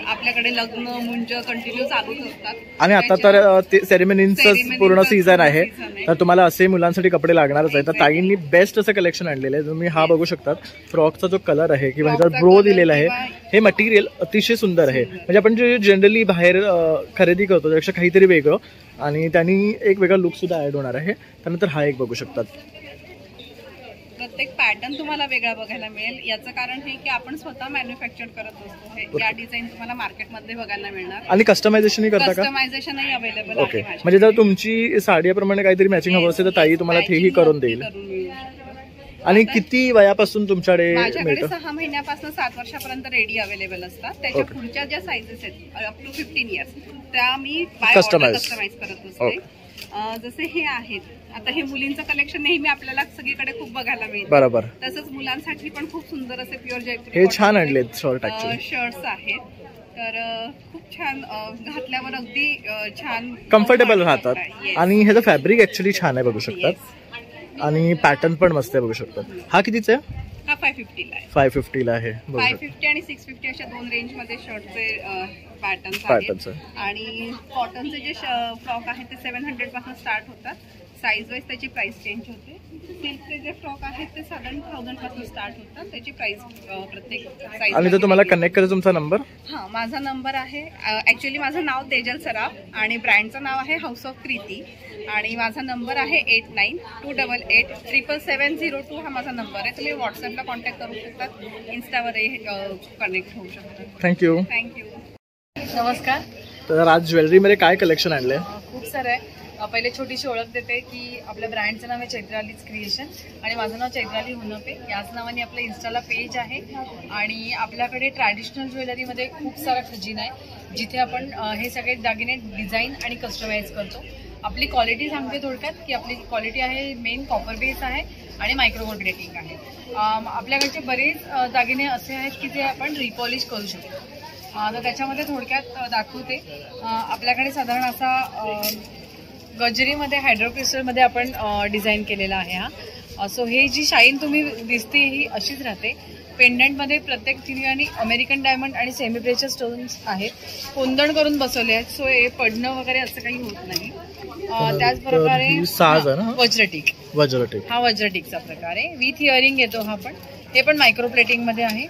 Speaker 1: आपल्याकडे लग्न मुंज कंटिन्यू चालूच असतात.
Speaker 2: आणि आता तर सेरेमनीचं पूर्ण सीझन आहे, तर तुम्हाला असे मुलांसाठी कपडे लागणारच आहे. तर ताईंनी बेस्ट असं कलेक्शन आणलेलं आहे. तुम्ही हा बघू शकतात. फ्रॉकचा जो कलर आहे किंवा ह्याच्यावर ब्रो दिलेला आहे, हे मटेरियल अतिशय सुंदर आहे. म्हणजे आपण जे जनरली बाहेर खरेदी करतो त्यापेक्षा काहीतरी वेगळं आणि त्यांनी एक वेगळा लुक सुद्धा ऍड होणार आहे. त्यानंतर हा एक बघू शकतात.
Speaker 1: प्रत्येक पॅटर्न तुम्हाला वेगळा बघायला मिळेल. याचं कारण हे की आपण स्वतः मॅन्युफॅक्चर करत असतो. या डिझाईन तुम्हाला मार्केटमध्ये बघायला मिळणार.
Speaker 2: आणि कस्टमायझेशनही करता का?
Speaker 1: कस्टमायझेशनही अवेलेबल
Speaker 2: ओके. म्हणजे जर तुमची साडीप्रमाणे काहीतरी मॅचिंग हवं असेल तर ताई तुम्हाला तेही करून देईल. आणि किती वयापासून तुमच्याकडे
Speaker 1: माझ्याकडे 6 महिन्यापासून 7 वर्षापर्यंत रेडी अवेलेबल असतात. त्याच्या पुढच्या ज्या साईजेस आहेत अप टू 15 इयर्स त्या मी कस्टमाइज करत असते. जसे हे आहेत, आता हे मुलींचं कलेक्शन नेहमी आपल्याला सगळीकडे खूप बघायला मिळतं.
Speaker 2: बरोबर.
Speaker 1: तसंच मुलांसाठी पण खूप सुंदर असे प्युअर जयपुरी
Speaker 2: हे छान आणलेत
Speaker 1: शर्ट्स आहेत. तर खूप छान घातल्यावर अगदी छान
Speaker 2: कम्फर्टेबल राहतात. आणि ह्याचं फॅब्रिक ऍक्च्युली छान आहे बघू शकतात. आणि पॅटर्न पण मस्त आहे बघू शकतात. हा कितीचा आहे?
Speaker 1: हा 550 ला आहे.
Speaker 2: 550 ला आहे.
Speaker 1: 550 आणि 650 अशा दोन रेंज मध्ये शर्टचे पॅटर्न्स आहेत. आणि कॉटनचे जे फ्रॉक आहेत ते 700 पासून स्टार्ट होतात. साईज वाईज त्याची प्राइस चेंज होते. सिल्कचे जे फ्रॉक आहेत ते साधारण 1000 पासून स्टार्ट होतात. त्याची प्राइस प्रत्येक साईज.
Speaker 2: आणि जर तुम्हाला कनेक्ट करायचं तुमचा नंबर?
Speaker 1: हां, माझा नंबर आहे, ॲक्च्युली माझं नाव तेजल सराफ आणि ब्रँडचं नाव आहे हाऊस ऑफ क्रिती आणि माझा नंबर आहे 8928887702. हा माझा नंबर आहे. तुम्ही व्हॉट्सअपला कॉन्टॅक्ट करू शकता, इन्स्टावरही कनेक्ट होऊ शकता.
Speaker 2: थँक्यू.
Speaker 3: नमस्कार.
Speaker 2: तर आज ज्वेलरीमध्ये काय कलेक्शन आणले?
Speaker 3: खूप सारं आहे. पहिले छोटीशी ओळख देते की आपल्या ब्रँडचं नाव आहे चैत्रालीज क्रिएशन आणि माझं नाव चैत्राली हुनपे. याच नावाने आपलं इन्स्टाला पेज आहे आणि आपल्याकडे ट्रॅडिशनल ज्वेलरीमध्ये खूप सारा खजिना आहे, जिथे आपण हे सगळे दागिने डिझाईन आणि कस्टमाइज करतो. आपली क्वालिटी सांगते थोडक्यात की आपली क्वालिटी आहे मेन कॉपर बेस आहे आणि मायक्रोगोल्ड प्लेटिंग आहे. आपल्याकडचे बरेच दागिने असे आहेत की जे आपण रिपॉलिश करू शकतो. तर त्याच्यामध्ये थोडक्यात दाखवते. आपल्याकडे साधारण असा गजरीमध्ये हायड्रोक्रिस्टलमध्ये आपण डिझाईन केलेला आहे हा. सो हे जी शाईन तुम्ही दिसते ही अशीच राहते. पेंडंटमध्ये प्रत्येक ठिकाणी अमेरिकन डायमंड आणि सेमी प्रेशर स्टोन्स आहेत, कोंदण करून बसवले आहेत. सो हे पडणं वगैरे असं काही होत नाही. त्याचप्रकारे वज्रटिक हा वज्रटिकचा प्रकार आहे. विथ इयरिंग येतो हा पण. हे पण मायक्रो प्लेटिंगमध्ये आहे.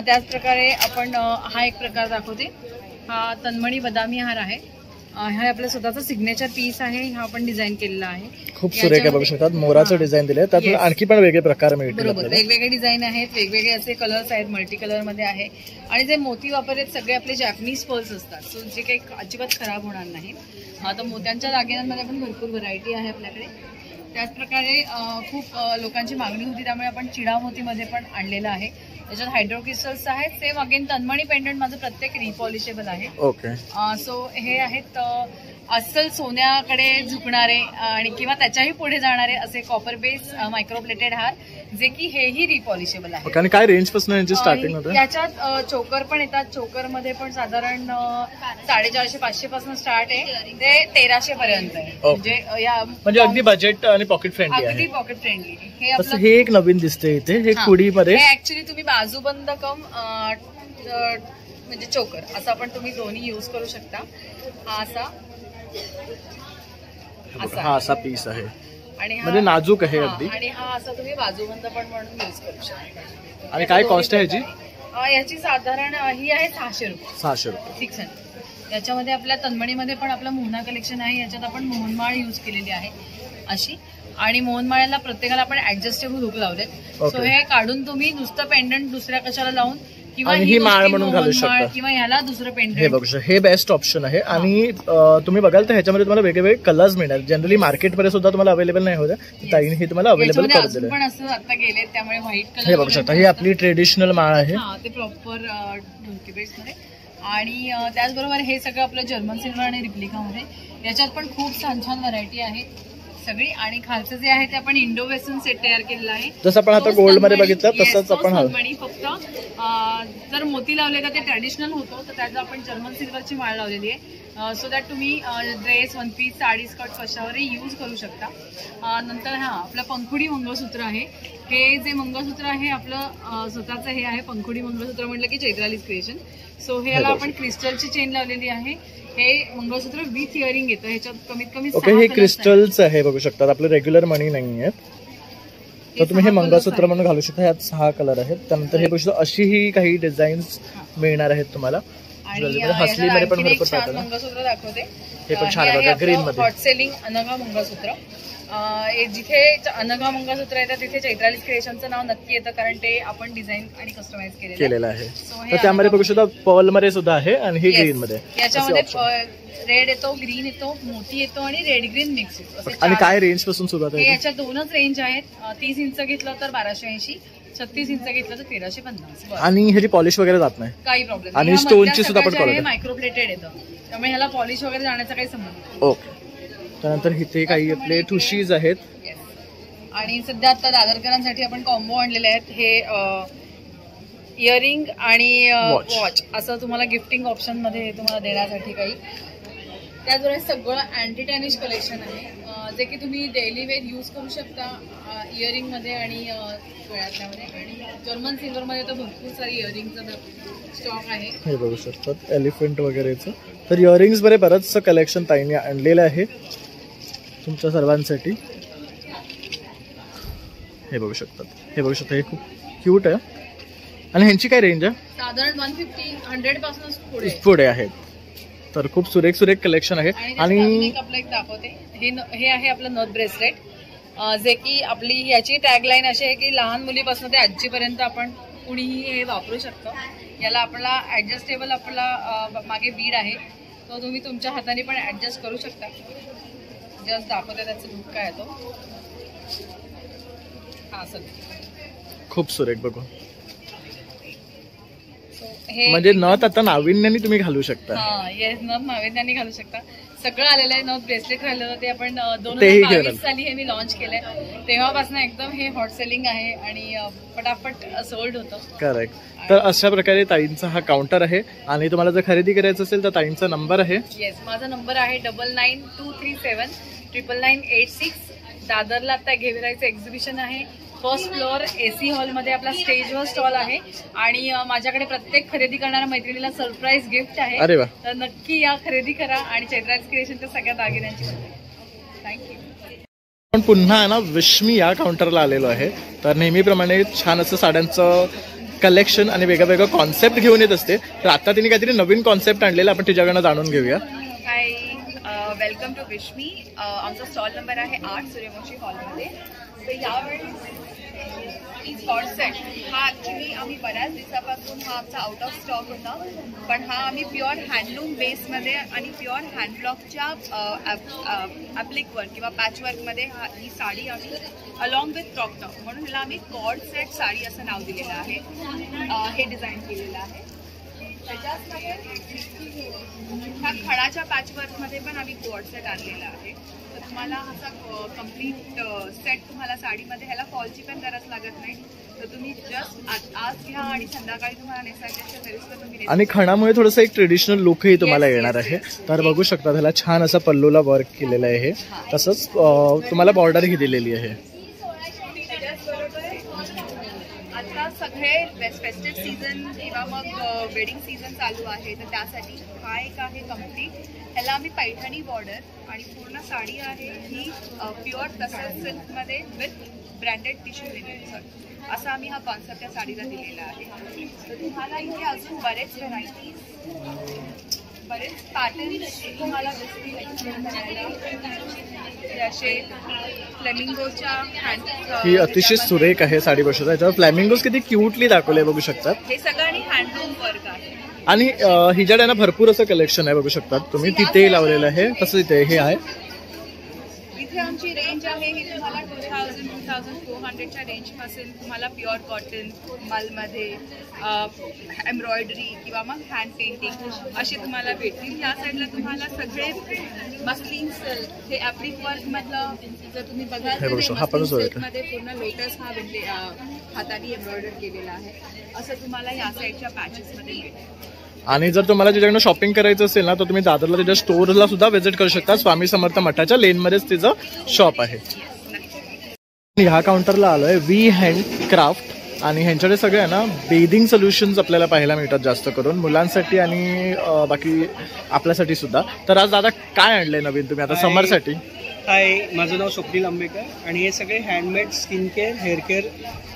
Speaker 3: त्याचप्रकारे आपण हा एक प्रकार दाखवते. हा तन्मणी बदामी हार आहे. हा आपला स्वतःचा सिग्नेचर पीस आहे. हा आपण डिझाईन केलेला आहे.
Speaker 2: खूप सुरेख आहे, बघू शकतात. मोराचं डिझाईन दिले, त्यात आणखी पण वेगळे प्रकार मिळतील.
Speaker 3: बरोबर, वेगवेगळे डिझाईन आहेत, वेगवेगळे असे कलर्स आहेत, मल्टी कलर मध्ये आहे. आणि जे मोती वापरलेत सगळे आपले जॅपनीज पर्ल्स असतात, सो जे काही अजिबात खराब होणार नाही. तर मोत्यांच्या दागिन्यांमध्ये पण भरपूर व्हरायटी आहे आपल्याकडे. त्याचप्रकारे खूप लोकांची मागणी होती, त्यामुळे आपण चिडा मोतीमध्ये पण आणलेलं आहे. त्याच्यात हायड्रोक्रिस्टल्स आहेत. सेम अगेन तन्मणी पेंडंट माझं प्रत्येक रिपॉलिशेबल आहे.
Speaker 2: ओके.
Speaker 3: सो हे आहेत अस्सल सोन्याकडे झुकणारे आणि किंवा त्याच्याही पुढे जाणारे असे कॉपर बेस मायक्रोप्लेटेड हार, जे की हेही रिपॉलिशेबल आहे.
Speaker 2: आणि काय रेंज पासून यांची स्टार्टिंग होते?
Speaker 3: याच्यात चोकर पण येतात. चोकर मध्ये पण साधारण 450-500 पासून स्टार्ट आहे ते 1300 पर्यंत आहे.
Speaker 2: म्हणजे अगदी बजेट आणि पॉकेट फ्रेंडली आहे.
Speaker 3: अगदी पॉकेट फ्रेंडली.
Speaker 2: हे एक नवीन दिसते इथे, हे कुडीमध्ये.
Speaker 3: हे ऍक्च्युली तुम्ही बाजूबंद कम म्हणजे चोकर असं आपण तुम्ही दोन्ही युज करू शकता. हा असा
Speaker 2: पीस आहे
Speaker 3: आणि
Speaker 2: म्हणजे नाजूक आहे अगदी.
Speaker 3: आणि हा असा तुम्ही बाजूबंद पण म्हणून युज करू शकता.
Speaker 2: आणि काय कॉस्ट आहे याची?
Speaker 3: याची साधारण ही आहे 600 रुपये.
Speaker 2: 600.
Speaker 3: याच्यामध्ये आपल्या तन्मणीमध्ये पण आपला मोहना कलेक्शन आहे. याच्यात आपण मोहनमाळ यूज केलेली आहे अशी. आणि मोहनमाळ्याला प्रत्येकाला आपण ऍडजस्टेबल हुक लावलेत. सो हे काढून तुम्ही नुसतं पेंडंट दुसऱ्या कशाला लावून किंवा
Speaker 2: ही माळ म्हणून घालू शकता
Speaker 3: किंवा ह्याला दुसरं पेंडंट.
Speaker 2: हे बघू शकता, हे बेस्ट ऑप्शन आहे. आणि तुम्ही बघाल तर ह्याच्यामध्ये तुम्हाला वेगवेगळे कलर्स मिळणार. जनरली मार्केटमध्ये सुद्धा तुम्हाला अवेलेबल नाही होते, ताईने हे तुम्हाला अवेलेबल करून दिले.
Speaker 3: पण असं आता गेले त्यामुळे व्हाईट कलर.
Speaker 2: हे बघू शकता, ही आपली ट्रेडिशनल माळ आहे.
Speaker 3: ते प्रॉपर ढोलकी बेसमध्ये. आणि त्याचबरोबर हे सगळं आपलं जर्मन सिल्वर आणि रिप्लिकामध्ये. याच्यात पण खूप छान छान व्हरायटी आहे सगळी. आणि खालचं जे आहे ते आपण इंडो वेस्टर्न सेट तयार केलेला आहे.
Speaker 2: जसं आपण आता गोल्ड मध्ये बघितलं तसंच आपण
Speaker 3: फक्त जर मोती लावले का ते ट्रॅडिशनल होतो, तर त्याचं आपण जर्मन सिल्वरची माळ लावलेली आहे. सो दॅट तुम्ही dress, one piece, sari, skirt कशावरही यूज करू शकता. नंतर आपलं पंखुडी मंगळसूत्र आहे. हे जे मंगळसूत्र आहे आपलं स्वतःचं हे आहे. पंखुडी मंगळसूत्र म्हटलं की चैत्रालीज क्रिएशन. सो हे याला आपण क्रिस्टलची चेन लावलेली आहे. हे मंगळसूत्र विथ इयरिंग येतं. ह्याच्यात कमीत कमी
Speaker 2: ओके. हे क्रिस्टल्स आहे, बघू शकता. आपले रेग्युलर मणी नाही आहेत, तर तुम्ही हे मंगळसूत्र म्हणून घालू शकता. यात 6 कलर आहेत. त्यानंतर हे बघू शकता, अशीही काही डिझाईन्स मिळणार आहेत तुम्हाला. हसलीमध्ये पण भरपूर पॅटर्न.
Speaker 3: मंगळसूत्र दाखवते.
Speaker 2: हे पण छान आहे, ग्रीन मध्ये.
Speaker 3: हॉट सेलिंग अनघा मंगळसूत्र. जिथे अनघा मंगळसूत्र येतं तिथे चैत्रालीज क्रिएशनचं नाव नक्की येतं, कारण ते आपण डिझाईन आणि कस्टमाइज केलेलं आहे.
Speaker 2: तर त्यामध्ये बघू शकता पर्ल मध्ये सुद्धा आहे आणि हे ग्रीन मध्ये.
Speaker 3: याच्यामध्ये रेड येतो, ग्रीन येतो, मोती येतो आणि रेड ग्रीन मिक्स येतो.
Speaker 2: आणि काय रेंज पासून सुरुवात आहे?
Speaker 3: याच्यात 2च रेंज आहेत. 30 इंच घेतलं तर 1280, 36 इंच घेतलं तर 1350.
Speaker 2: आणि ह्याची पॉलिश वगैरे जात नाही,
Speaker 3: काही प्रॉब्लेम.
Speaker 2: आणि स्टोनची सुद्धा पण क्वालिटी
Speaker 3: मायक्रोप्लेटेड येतं, त्यामुळे ह्याला पॉलिश वगैरे जाण्याचा काही संबंध नाही.
Speaker 2: ओके. त्यानंतर इथे काही आपले ठुशीज आहेत.
Speaker 3: आणि सध्या आता दादरकरांसाठी आपण कॉम्बो आणलेले आहेत. हे इयरिंग आणि वॉच असं तुम्हाला गिफ्टिंग ऑप्शन मध्ये तुम्हाला देण्यासाठी काही. त्याचबरोबर सगळं अँटी टॅनिश कलेक्शन आहे, जे की तुम्ही डेली वेअर यूज करू शकता. इयरिंग मध्ये आणि गळ्यातल्यामध्ये. आणि जर्मन सिल्वर मध्ये तर भरपूर सारी इयरिंगचा स्टॉक आहे.
Speaker 2: हे बघू शकतात एलिफंट वगैरेचं. तर इयरिंग्स मध्ये बरंचसं कलेक्शन ताईने आणलेलं आहे. तुमच्या सर्वांसाठी. हे बघू शकतात, हे बघू शकता, हे खूप क्यूट आहे. आणि ह्यांची काय रेंज आहे?
Speaker 3: साधारण 150-100 पासून
Speaker 2: पुढे आहेत. तर खूप सुरेख सुरेख कलेक्शन आहे. आणि
Speaker 3: आपलं एक दाखवते, हे आहे आपलं नथ ब्रेसलेट, जे की आपली याची टॅगलाईन अशी आहे की लहान मुलीपासून ते आजीपर्यंत आपण कुणीही हे वापरू शकतो. याला आपला ऍडजस्टेबल आपला मागे बीड आहे, तो तुम्ही तुमच्या हाताने पण ऍडजस्ट करू शकता. जस्ट दाखवते त्याचं लुक काय तो. हा सर
Speaker 2: खूप सुरेख बघू.
Speaker 3: हे
Speaker 2: म्हणजे नथ आता नाविन्याने तुम्ही घालू शकता.
Speaker 3: हा येस, नथ नाविन्याने घालू शकता. सगळं आलेलं आहे. नथ ब्रेसलेट राहिलं होतं ते आपण
Speaker 2: तेही
Speaker 3: 2022 साली हे मी लॉन्च केलंय. तेव्हापासून एकदम हे हॉट सेलिंग आहे आणि पटापट सोल्ड होतं.
Speaker 2: करेक्ट. तर अशा प्रकारे ताईंचा हा काउंटर आहे. आणि तुम्हाला जर खरेदी करायचं असेल तर ताईंचा नंबर आहे.
Speaker 3: येस, माझा नंबर आहे 9923799986. दादरला आता घेविरायचं एक्झिबिशन आहे. फर्स्ट फ्लोअर AC हॉलमध्ये आपला स्टेजवर स्टॉल आहे. आणि माझ्याकडे प्रत्येक खरेदी करणाऱ्या मैत्रिणीला सरप्राईज गिफ्ट आहे.
Speaker 2: अरे वा.
Speaker 3: तर नक्की या, खरेदी करा आणि चैत्राज क्रिएशनच्या सगळ्या दागिन्यांची थँक्यू.
Speaker 2: पण पुन्हा ना विश्मी या काउंटरला आलेलो आहे. तर नेहमीप्रमाणे छान असं साड्यांचं कलेक्शन आणि वेगळं वेगळं कॉन्सेप्ट घेऊन येत असते. तर आता तिने काहीतरी नवीन कॉन्सेप्ट आणलेला, आपण तिच्याकडनं जाणून घेऊया.
Speaker 1: हाय, वेलकम टू विश्मी. आमचा स्टॉल नंबर आहे 8 सूर्यवंशी हॉलमध्ये. तर यावेळी कॉर्ड सेट हा ॲक्च्युली आम्ही बऱ्याच दिवसापासून हा आमचा आउट ऑफ स्टॉक होता, पण हा आम्ही प्युअर हँडलूम बेसमध्ये आणि प्युअर हँडब्लॉकच्या ॲप्लिकवर किंवा पॅचवर्कमध्ये ही साडी आम्ही अलॉंग विथ क्रॉप टॉप म्हणून ह्याला आम्ही कॉर्ड सेट साडी असं नाव दिलेलं आहे. हे डिझाईन केलेलं आहे. त्याच्याचमध्ये ह्या खडाच्या पॅचवर्कमध्ये पण आम्ही कॉर्ड सेट आणलेला आहे. तर तुम्हाला असा कम्प्लीट सेट तुम्हाला साडीमध्ये ह्याला फॉलची पण गरज लागत नाही. तर तुम्ही जस्ट आज घ्या आणि संध्याकाळी तुम्हाला नेसायच्या तरीसुद्धा तुम्ही. आणि
Speaker 2: खणामुळे थोडंसं एक ट्रेडिशनल लुकही तुम्हाला येणार आहे. तर बघू शकता त्याला छान असं पल्लूला वर्क केलेलं आहे. तसंच तुम्हाला बॉर्डरही दिलेली आहे.
Speaker 1: आता सगळे फेस्टिव्ह सीझन किंवा मग वेडिंग सीझन चालू आहे, तर त्यासाठी हा एक आहे कम्प्लीट. ह्याला आम्ही पैठणी बॉर्डर आणि पूर्ण साडी आहे ही प्युअर तसर सिल्कमध्ये विथ ब्रँडेड टिश्यू लिनेनचं असा आम्ही हा कॉन्सेप्ट या साडीला दिलेला आहे. तर तुम्हाला इथे अजून बरेच व्हरायटीज, बरेच पॅटर्न्स तुम्हाला दिसतील एक्सप्लेन करायला. जसे फ्लेमिंगोच्या
Speaker 2: ही अतिशय सुरेख आहे साडी. बघू शकता याच्यावर फ्लॅमिंगोज किती क्यूटली दाखवले बघू शकतात.
Speaker 1: हे सगळं आणि हँडलूम वर्क आहे.
Speaker 2: आणि हिच्याकडे ना भरपूर असं कलेक्शन आहे बघू शकतात तुम्ही. तिथे लावलेलं आहे तसं इथे हे आहे.
Speaker 1: इथे आमची रेंज आहे ही तुम्हाला 2000-2400च्या रेंजपासून तुम्हाला प्युअर कॉटन, मलमध्ये एम्ब्रॉयडरी किंवा मग हँड पेंटिंग असे तुम्हाला भेटतील. या साईडला तुम्हाला सगळे मस्लिन सिल्क, हे ॲप्लिक वर्कमधलं जर तुम्ही बघाल तर सिल्कमध्ये पूर्ण लोटस हा हाताने एम्ब्रॉयडर केलेला आहे. असं तुम्हाला या साईडच्या पॅचेसमध्ये मिळेल.
Speaker 2: आणि जर तुम्हाला त्याच्याकडनं शॉपिंग करायचं असेल ना तर तुम्ही दादरला त्याच्या स्टोअरला सुद्धा व्हिजिट करू शकता. स्वामी समर्थ मठाच्या लेनमध्येच तिचं शॉप आहे. ह्या काउंटरला आलोय वी हँडक्राफ्ट आणि ह्यांच्याकडे सगळे ना बेदिंग सोल्युशन्स आपल्याला पाहायला मिळतात, जास्त करून मुलांसाठी आणि बाकी आपल्यासाठी सुद्धा. तर आज दादा काय आणलंय नवीन तुम्ही आता समरसाठी?
Speaker 7: हाय, माझं नाव स्वप्नील आंबेकर आणि हे सगळे handmade skin care, hair care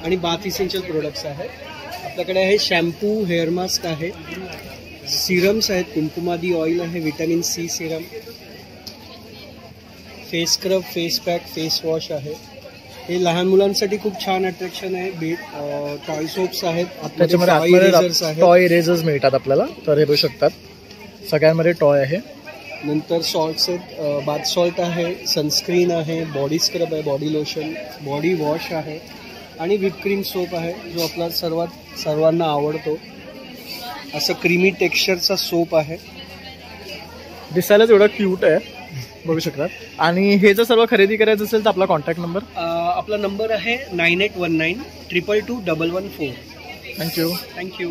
Speaker 7: आणि बाथ इसेन्शियल प्रोडक्ट्स आहेत. आपल्याकडे आहे शॅम्पू, हेअर मास्क आहे, सिरम्स आहेत, कुंकुमादी ऑइल आहे, vitamin C Serum, face scrub, face pack, face wash आहे. हे लहान मुलांसाठी खूप छान अट्रॅक्शन आहे. टॉय सोप्स आहेत,
Speaker 2: त्याच्यामध्ये टॉय इरेजर्स मिळतात आपल्याला. तर हे बघू शकतात सगळ्यांमध्ये टॉय आहे.
Speaker 7: नंतर सॉल्ट्स आहेत, बाथ सॉल्ट आहे, सनस्क्रीन आहे, बॉडी स्क्रब आहे, बॉडी लोशन, बॉडी वॉश आहे आणि व्हिप क्रीम सोप आहे जो आपला सर्वांना आवडतो. असं क्रीमी टेक्स्चरचा सोप आहे.
Speaker 2: दिसायलाच एवढा क्यूट आहे बघू शकतात. आणि हे जर सर्व खरेदी करायचं असेल तर आपला कॉन्टॅक्ट नंबर?
Speaker 7: आपला नंबर आहे 9819222114.
Speaker 2: थँक्यू.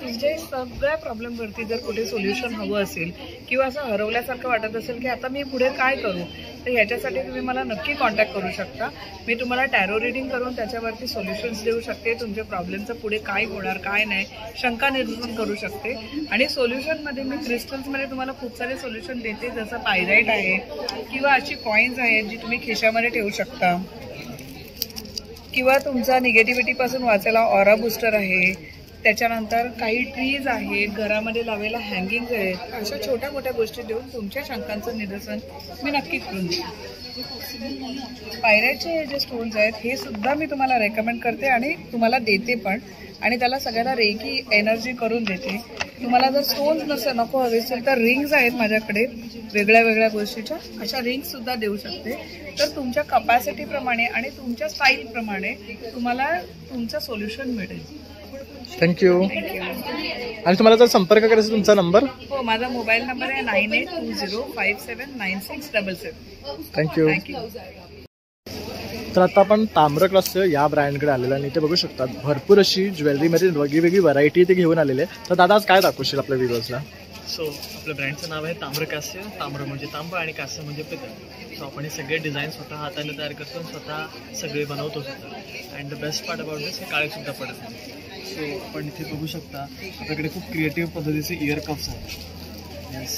Speaker 8: म्हणजे सगळ्या प्रॉब्लेमवरती जर कुठे सोल्युशन हवं असेल किंवा असं हरवल्यासारखं वाटत असेल की आता मी पुढे काय करू,
Speaker 1: तर ह्याच्यासाठी तुम्ही मला नक्की कॉन्टॅक्ट करू शकता. मी तुम्हाला टॅरो रिडिंग करून त्याच्यावरती सोल्युशन्स देऊ शकते. तुमच्या प्रॉब्लेमचं पुढे काय होणार काय नाही शंका निरसन करू शकते. आणि सोल्युशनमध्ये मी क्रिस्टल्समध्ये तुम्हाला खूप सारे सोल्युशन देते, जसं पायराईट आहे किंवा अशी कॉईन्स आहेत जी तुम्ही खिशामध्ये ठेवू शकता, किंवा तुमचा निगेटिव्हिटीपासून वाचायला ऑरा बूस्टर आहे. त्याच्यानंतर काही ट्रीज आहेत, घरामध्ये लावायला हँगिंग्स आहेत. अशा छोट्या मोठ्या गोष्टी देऊन तुमच्या शंकांचं निरसन मी नक्की करून देईन. पायराईटचे जे स्टोन्स आहेत हे सुद्धा मी तुम्हाला रेकमेंड करते आणि तुम्हाला देते पण, आणि त्याला सगळ्याला रेकी एनर्जी करून देते. तुम्हाला जर स्टोन्स नको हवे असेल तर रिंग्स आहेत माझ्याकडे वेगळ्या वेगळ्या गोष्टीच्या, अशा रिंग्स सुद्धा देऊ शकते. तर तुमच्या कपॅसिटीप्रमाणे आणि तुमच्या स्टाईलप्रमाणे तुम्हाला तुमचं सोल्युशन मिळेल.
Speaker 2: थँक्यू. आणि तुम्हाला जर संपर्क करायचा तुमचा नंबर?
Speaker 1: हो, माझा मोबाईल नंबर आहे 9820579677.
Speaker 2: थँक्यू. तर आता आपण ताम्रक्लास या ब्रँडकडे आलेला आणि इथे बघू शकतात भरपूर अशी ज्वेलरीमध्ये वेगळी व्हरायटी ते घेऊन आलेले. तर दादा आज काय दाखवशील आपल्या व्ह्युअर्सला?
Speaker 5: सो आपल्या ब्रँडचं नाव आहे ताम्रकास्य. ताम्र म्हणजे तांबा आणि कास्य म्हणजे पितळ. सो आपण हे सगळे डिझाईन स्वतः हाताने तयार करतो आणि स्वतः सगळे बनवतो सुद्धा. And the best part about this, हे काळेसुद्धा पडत नाही. सो आपण इथे बघू शकता आपल्याकडे खूप क्रिएटिव्ह पद्धतीचे इयर कप्स आहेत. येस,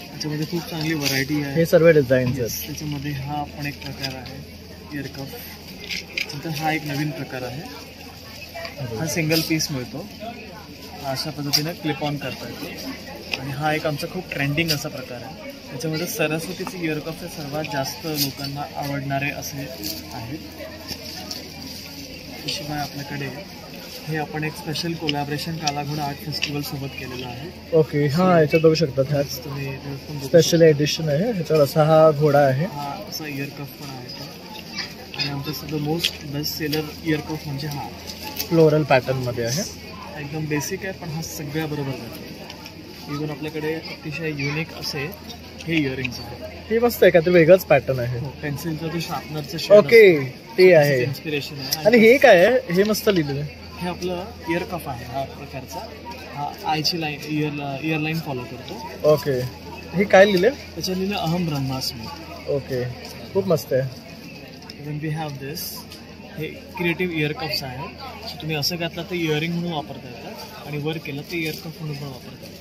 Speaker 5: त्याच्यामध्ये खूप चांगली व्हरायटी आहे.
Speaker 2: हे सर्व डिझाईन्स आहेत.
Speaker 5: त्याच्यामध्ये हा पण एक प्रकार आहे इयर कप. नंतर हा एक नवीन प्रकार आहे. हा सिंगल पीस मिळतो, अशा पद्धतीने क्लिप ऑन करता येतो. आणि हा एक आमचा खूप ट्रेंडिंग असा प्रकार आहे. त्याच्यामध्ये सरस्वतीचे इयर कप्स हे सर्वात जास्त लोकांना आवडणारे असे आहेत. शिवाय आपल्याकडे हे आपण एक special collaboration Kala Ghoda art festival सोबत केलेलं आहे.
Speaker 2: ओके, हां, याच्यात बघू शकता. ह्याच
Speaker 5: तुम्ही
Speaker 2: स्पेशल एडिशन आहे. ह्याच्यावर असा हा घोडा आहे.
Speaker 5: हा असा इयर कप पण आहे तो. आणि आमचं सगळं most best seller year cup म्हणजे हा
Speaker 2: फ्लोरल पॅटर्नमध्ये आहे.
Speaker 5: एकदम बेसिक आहे पण हा सगळ्या बरोबर जातो. इव्हन आपल्याकडे अतिशय युनिक असे हे इयरिंग्स आहेत.
Speaker 2: हे मस्त आहे का? ते वेगळंच पॅटर्न आहे.
Speaker 5: पेन्सिलचं जे शार्पनरचं
Speaker 2: ओके, ते आहे.
Speaker 5: इन्स्पिरेशन आहे.
Speaker 2: आणि हे काय आहे? हे मस्त लिहिलेलं आहे.
Speaker 5: हे आपलं इयर कफ आहे. हा प्रकारचा हा आयची लाईन इयर लाईन फॉलो करतो.
Speaker 2: ओके, हे काय लिहिलं?
Speaker 5: त्याच्यात लिहिलं अहम ब्रह्मास्मी.
Speaker 2: ओके, खूप मस्त आहे.
Speaker 5: इवन वी हॅव दिस, हे क्रिएटिव्ह इयर कप्स आहेत. सो तुम्ही असं घातलं तर इयरिंग म्हणून वापरता येतात आणि वर केलं तर इयर कप म्हणून पण वापरता येतात.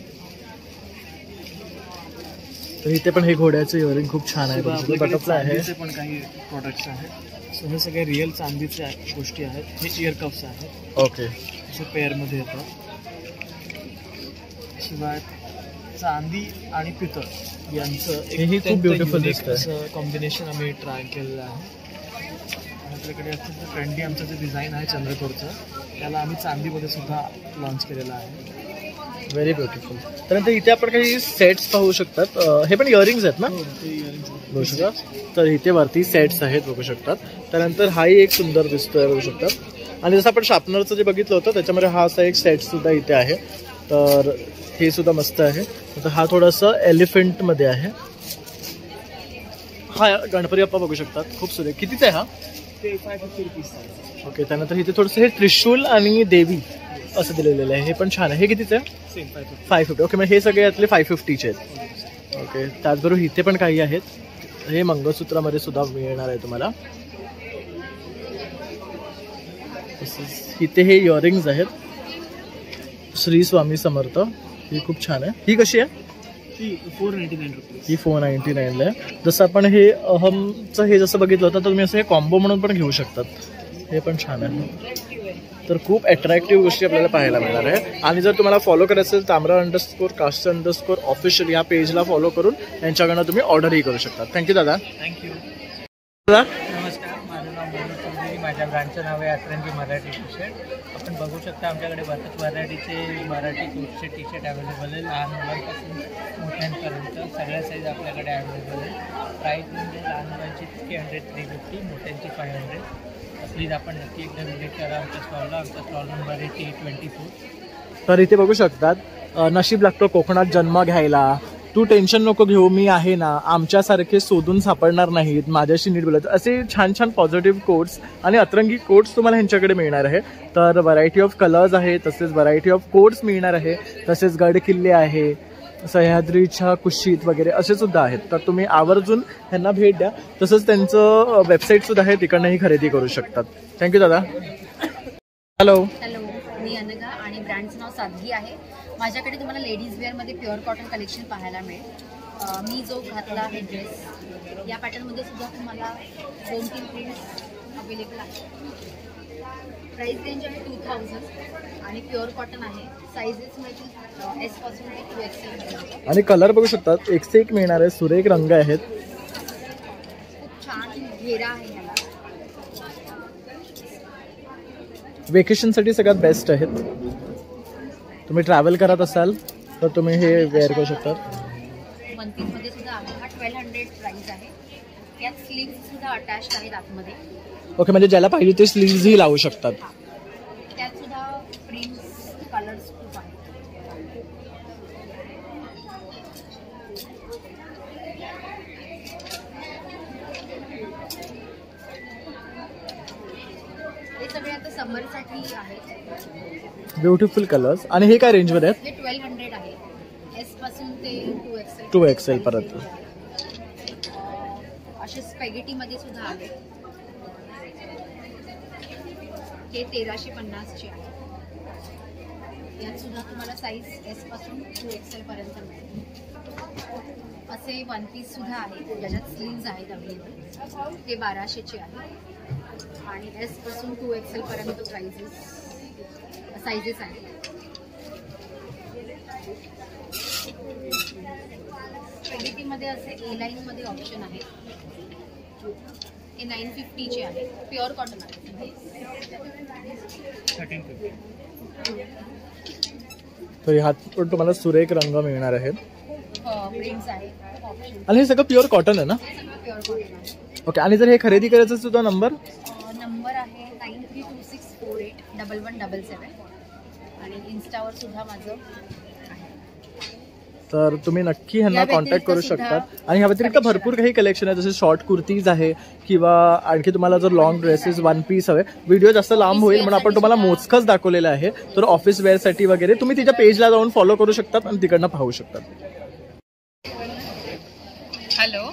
Speaker 2: तर इथे पण हे घोड्याचं इयरिंग खूप छान आहे. बटरफ्लाय आहे.
Speaker 5: चांदीचे पण काही प्रोडक्ट्स आहेत. सो हे सगळे रिअल चांदीच्या गोष्टी आहेत. हे इयर कप्स आहेत.
Speaker 2: ओके,
Speaker 5: असे पेअरमध्ये येतात. शिवाय चांदी आणि पितळ यांचं
Speaker 2: हेही खूप beautiful दिसतंय.
Speaker 5: असं कॉम्बिनेशन आम्ही ट्राय केलेलं आहे. आपल्याकडे अत्यंत ट्रेंडी आमचं जे डिझाईन आहे चंद्रकोरचं, त्याला आम्ही चांदीमध्ये सुद्धा लॉन्च केलेलं आहे.
Speaker 2: Very beautiful. त्यानंतर इथे आपण काही सेट्स पाहू शकतात. हे पण इयरिंग्स आहेत ना? बघू शकता. तर इथे वरती सेट्स आहेत बघू शकतात. त्यानंतर हाही एक सुंदर दिसतोय बघू शकतात. आणि जसं आपण शार्पनरचं जे बघितलं होतं त्याच्यामध्ये हा असा एक सेट सुद्धा इथे आहे. तर हे सुद्धा मस्त आहे. तर हा थोडासा एलिफंटमध्ये आहे. हा गणपती बाप्पा बघू शकतात, खूप सुरेख. कितीचा आहे हा?
Speaker 5: ते 550 रुपीज.
Speaker 2: ओके, त्यानंतर इथे थोडंसं हे त्रिशूल आणि देवी असं दिलेलं आहे. हे पण छान आहे. हे कितीचं आहे?
Speaker 5: सेम 550.
Speaker 2: 550. ओके, मग हे सगळे यातले 550चे आहेत. ओके, त्याचबरोबर इथे पण काही आहेत. हे मंगळसूत्रामध्ये सुद्धा मिळणार आहे तुम्हाला. इथे हे इयरिंग्स आहेत. श्री स्वामी समर्थ. ही खूप छान आहे. ही कशी आहे?
Speaker 5: ही 499 रुपीज.
Speaker 2: ही 499 आहे. जसं आपण हे अहमचं हे जसं बघितलं होतं तर तुम्ही असं हे कॉम्बो म्हणून पण घेऊ शकतात. हे पण छान आहे. तर खूप अट्रॅक्टिव्ह गोष्टी आपल्याला पाहायला मिळणार आहे. आणि जर तुम्हाला फॉलो करायचं असेल ताम्रा_कास्य_ ऑफिशियल या पेजला फॉलो करून यांच्याकडनं तुम्ही ऑर्डरही करू शकता. थँक्यू दादा.
Speaker 5: थँक्यू.
Speaker 2: दादा
Speaker 8: नमस्कार, माझं नाव मनोज चौधरी. माझ्या ब्रँडचं नाव आहे अतरंगी मराठी टी शर्ट. आपण बघू शकता आमच्याकडे बऱ्याच व्हरायटीचे मराठी कोटचे टी शर्ट अवेलेबल आहे. लहान मुलांपासून मोठ्यांपर्यंत सगळ्या साईज आपल्याकडे अवेलेबल आहे. प्राईस म्हणजे लहान मुलांची 300, 350, मोठ्यांची 500. प्लीज आपण नक्की एकदा विजिट करा आमच्या स्टॉलला. आमचा स्टॉल नंबर आहे T24.
Speaker 2: तर इथे बघू शकतात. नशीब लागतो कोकणात जन्म घ्यायला. तू टेन्शन नको घेऊ, मी आहे ना, आमच्यासारखे शोधून सापडणार नाहीत, माझ्याशी नीट बोलत, असे छान छान पॉझिटिव्ह कोट्स आणि अतरंगी कोट्स तुम्हाला ह्यांच्याकडे मिळणार आहे. तर व्हरायटी ऑफ कलर्स आहे, तसेच व्हरायटी ऑफ कोट्स मिळणार आहे. तसेच गड किल्ले आहे, सह्याद्रीच्या कुशीत वगैरे असे सुद्धा आहेत. तर तुम्ही आवर्जून ह्यांना भेट द्या. तसंच त्यांचं वेबसाईट सुद्धा आहे, तिकडनंही खरेदी करू शकतात. थँक्यू दादा. हॅलो.
Speaker 9: मी अनघा आणि ब्रँडचं नाव सादगी आहे. माझ्याकडे तुम्हाला लेडीज वेअरमध्ये प्युअर कॉटन कलेक्शन पाहायला मिळेल. मी जो घातला आहे ड्रेस या पॅटर्नमध्ये सुद्धा तुम्हाला 2-3 प्रिंट्स अवेलेबल आहे. प्राईस रेंज आहे 2000 आणि प्युअर कॉटन आहे. साईजेस मिळतील S पासून ते 2XL.
Speaker 2: आणि कलर बघू शकतात, एक से एक मिळणार आहे. सुरेख रंग आहेत.
Speaker 9: खूप छान घेरा आहे ह्याला.
Speaker 2: वेकेशनसाठी सगळ्यात बेस्ट आहेत. तुम्ही ट्रॅव्हल करत असाल तर तुम्ही हे वेअर करू शकता.
Speaker 9: वन पीसमध्ये सुद्धा आहे. हा 1200 प्राईस आहे. यात स्लीव्स सुद्धा अटॅच्ड आहेत आतमध्ये.
Speaker 2: ओके, म्हणजे ज्याला पाहिजे ते स्लीव्हजही लावू शकतात.
Speaker 9: त्यात सुद्धा प्रिंट्स कलर्स खूप आहेत. हे सगळे आता समरसाठी आहेत.
Speaker 2: Beautiful colours. आणि हे काय रेंजमध्ये आहेत?
Speaker 9: हे 1200 आहे. S पासून ते 2XL.
Speaker 2: 2XL परत.
Speaker 9: असे स्पॅगेटीमध्ये सुद्धा आहेत. हे 1350 चे आहे. यात सुद्धा तुम्हाला साईज S पासून 2XL पर्यंत मिळेल. असे वन पीस सुद्धा आहे ज्याच्यात स्लीव्ज आहेत अवेलेबल. ते 1200 चे आहे आणि S पासून 2XL पर्यंत साईजेस आहेत. स्पॅगेटीमध्ये असे A लाईन मध्ये ऑप्शन आहे. हे 950 चे आहे. प्युअर कॉटन आहे.
Speaker 2: तर ह्यात पण तुम्हाला सुरेख रंग मिळणार आहेत.
Speaker 9: प्रिंट्स आहे.
Speaker 2: आणि हे सगळं प्युअर कॉटन आहे ना?
Speaker 9: प्युअर कॉटन आहे.
Speaker 2: ओके. आणि जर हे खरेदी करायचं सुद्धा नंबर
Speaker 9: आहे 9326481177 आणि इन्स्टावर सुद्धा माझं आहे.
Speaker 2: तर तुम्ही नक्की ह्यांना कॉन्टॅक्ट करू शकतात. आणि ह्या व्यतिरिक्त भरपूर काही कलेक्शन आहे, जसे शॉर्ट कुर्तीज आहे किंवा आणखी तुम्हाला जर लॉंग ड्रेसेस वन पीस हवे. व्हिडिओ जास्त लांब होईल म्हणून आपण तुम्हाला मोजकंच दाखवलेलं आहे. तर ऑफिस वेअरसाठी वगैरे तुम्ही तिच्या पेजला जाऊन फॉलो करू शकतात आणि तिकडनं पाहू शकतात.
Speaker 10: हॅलो,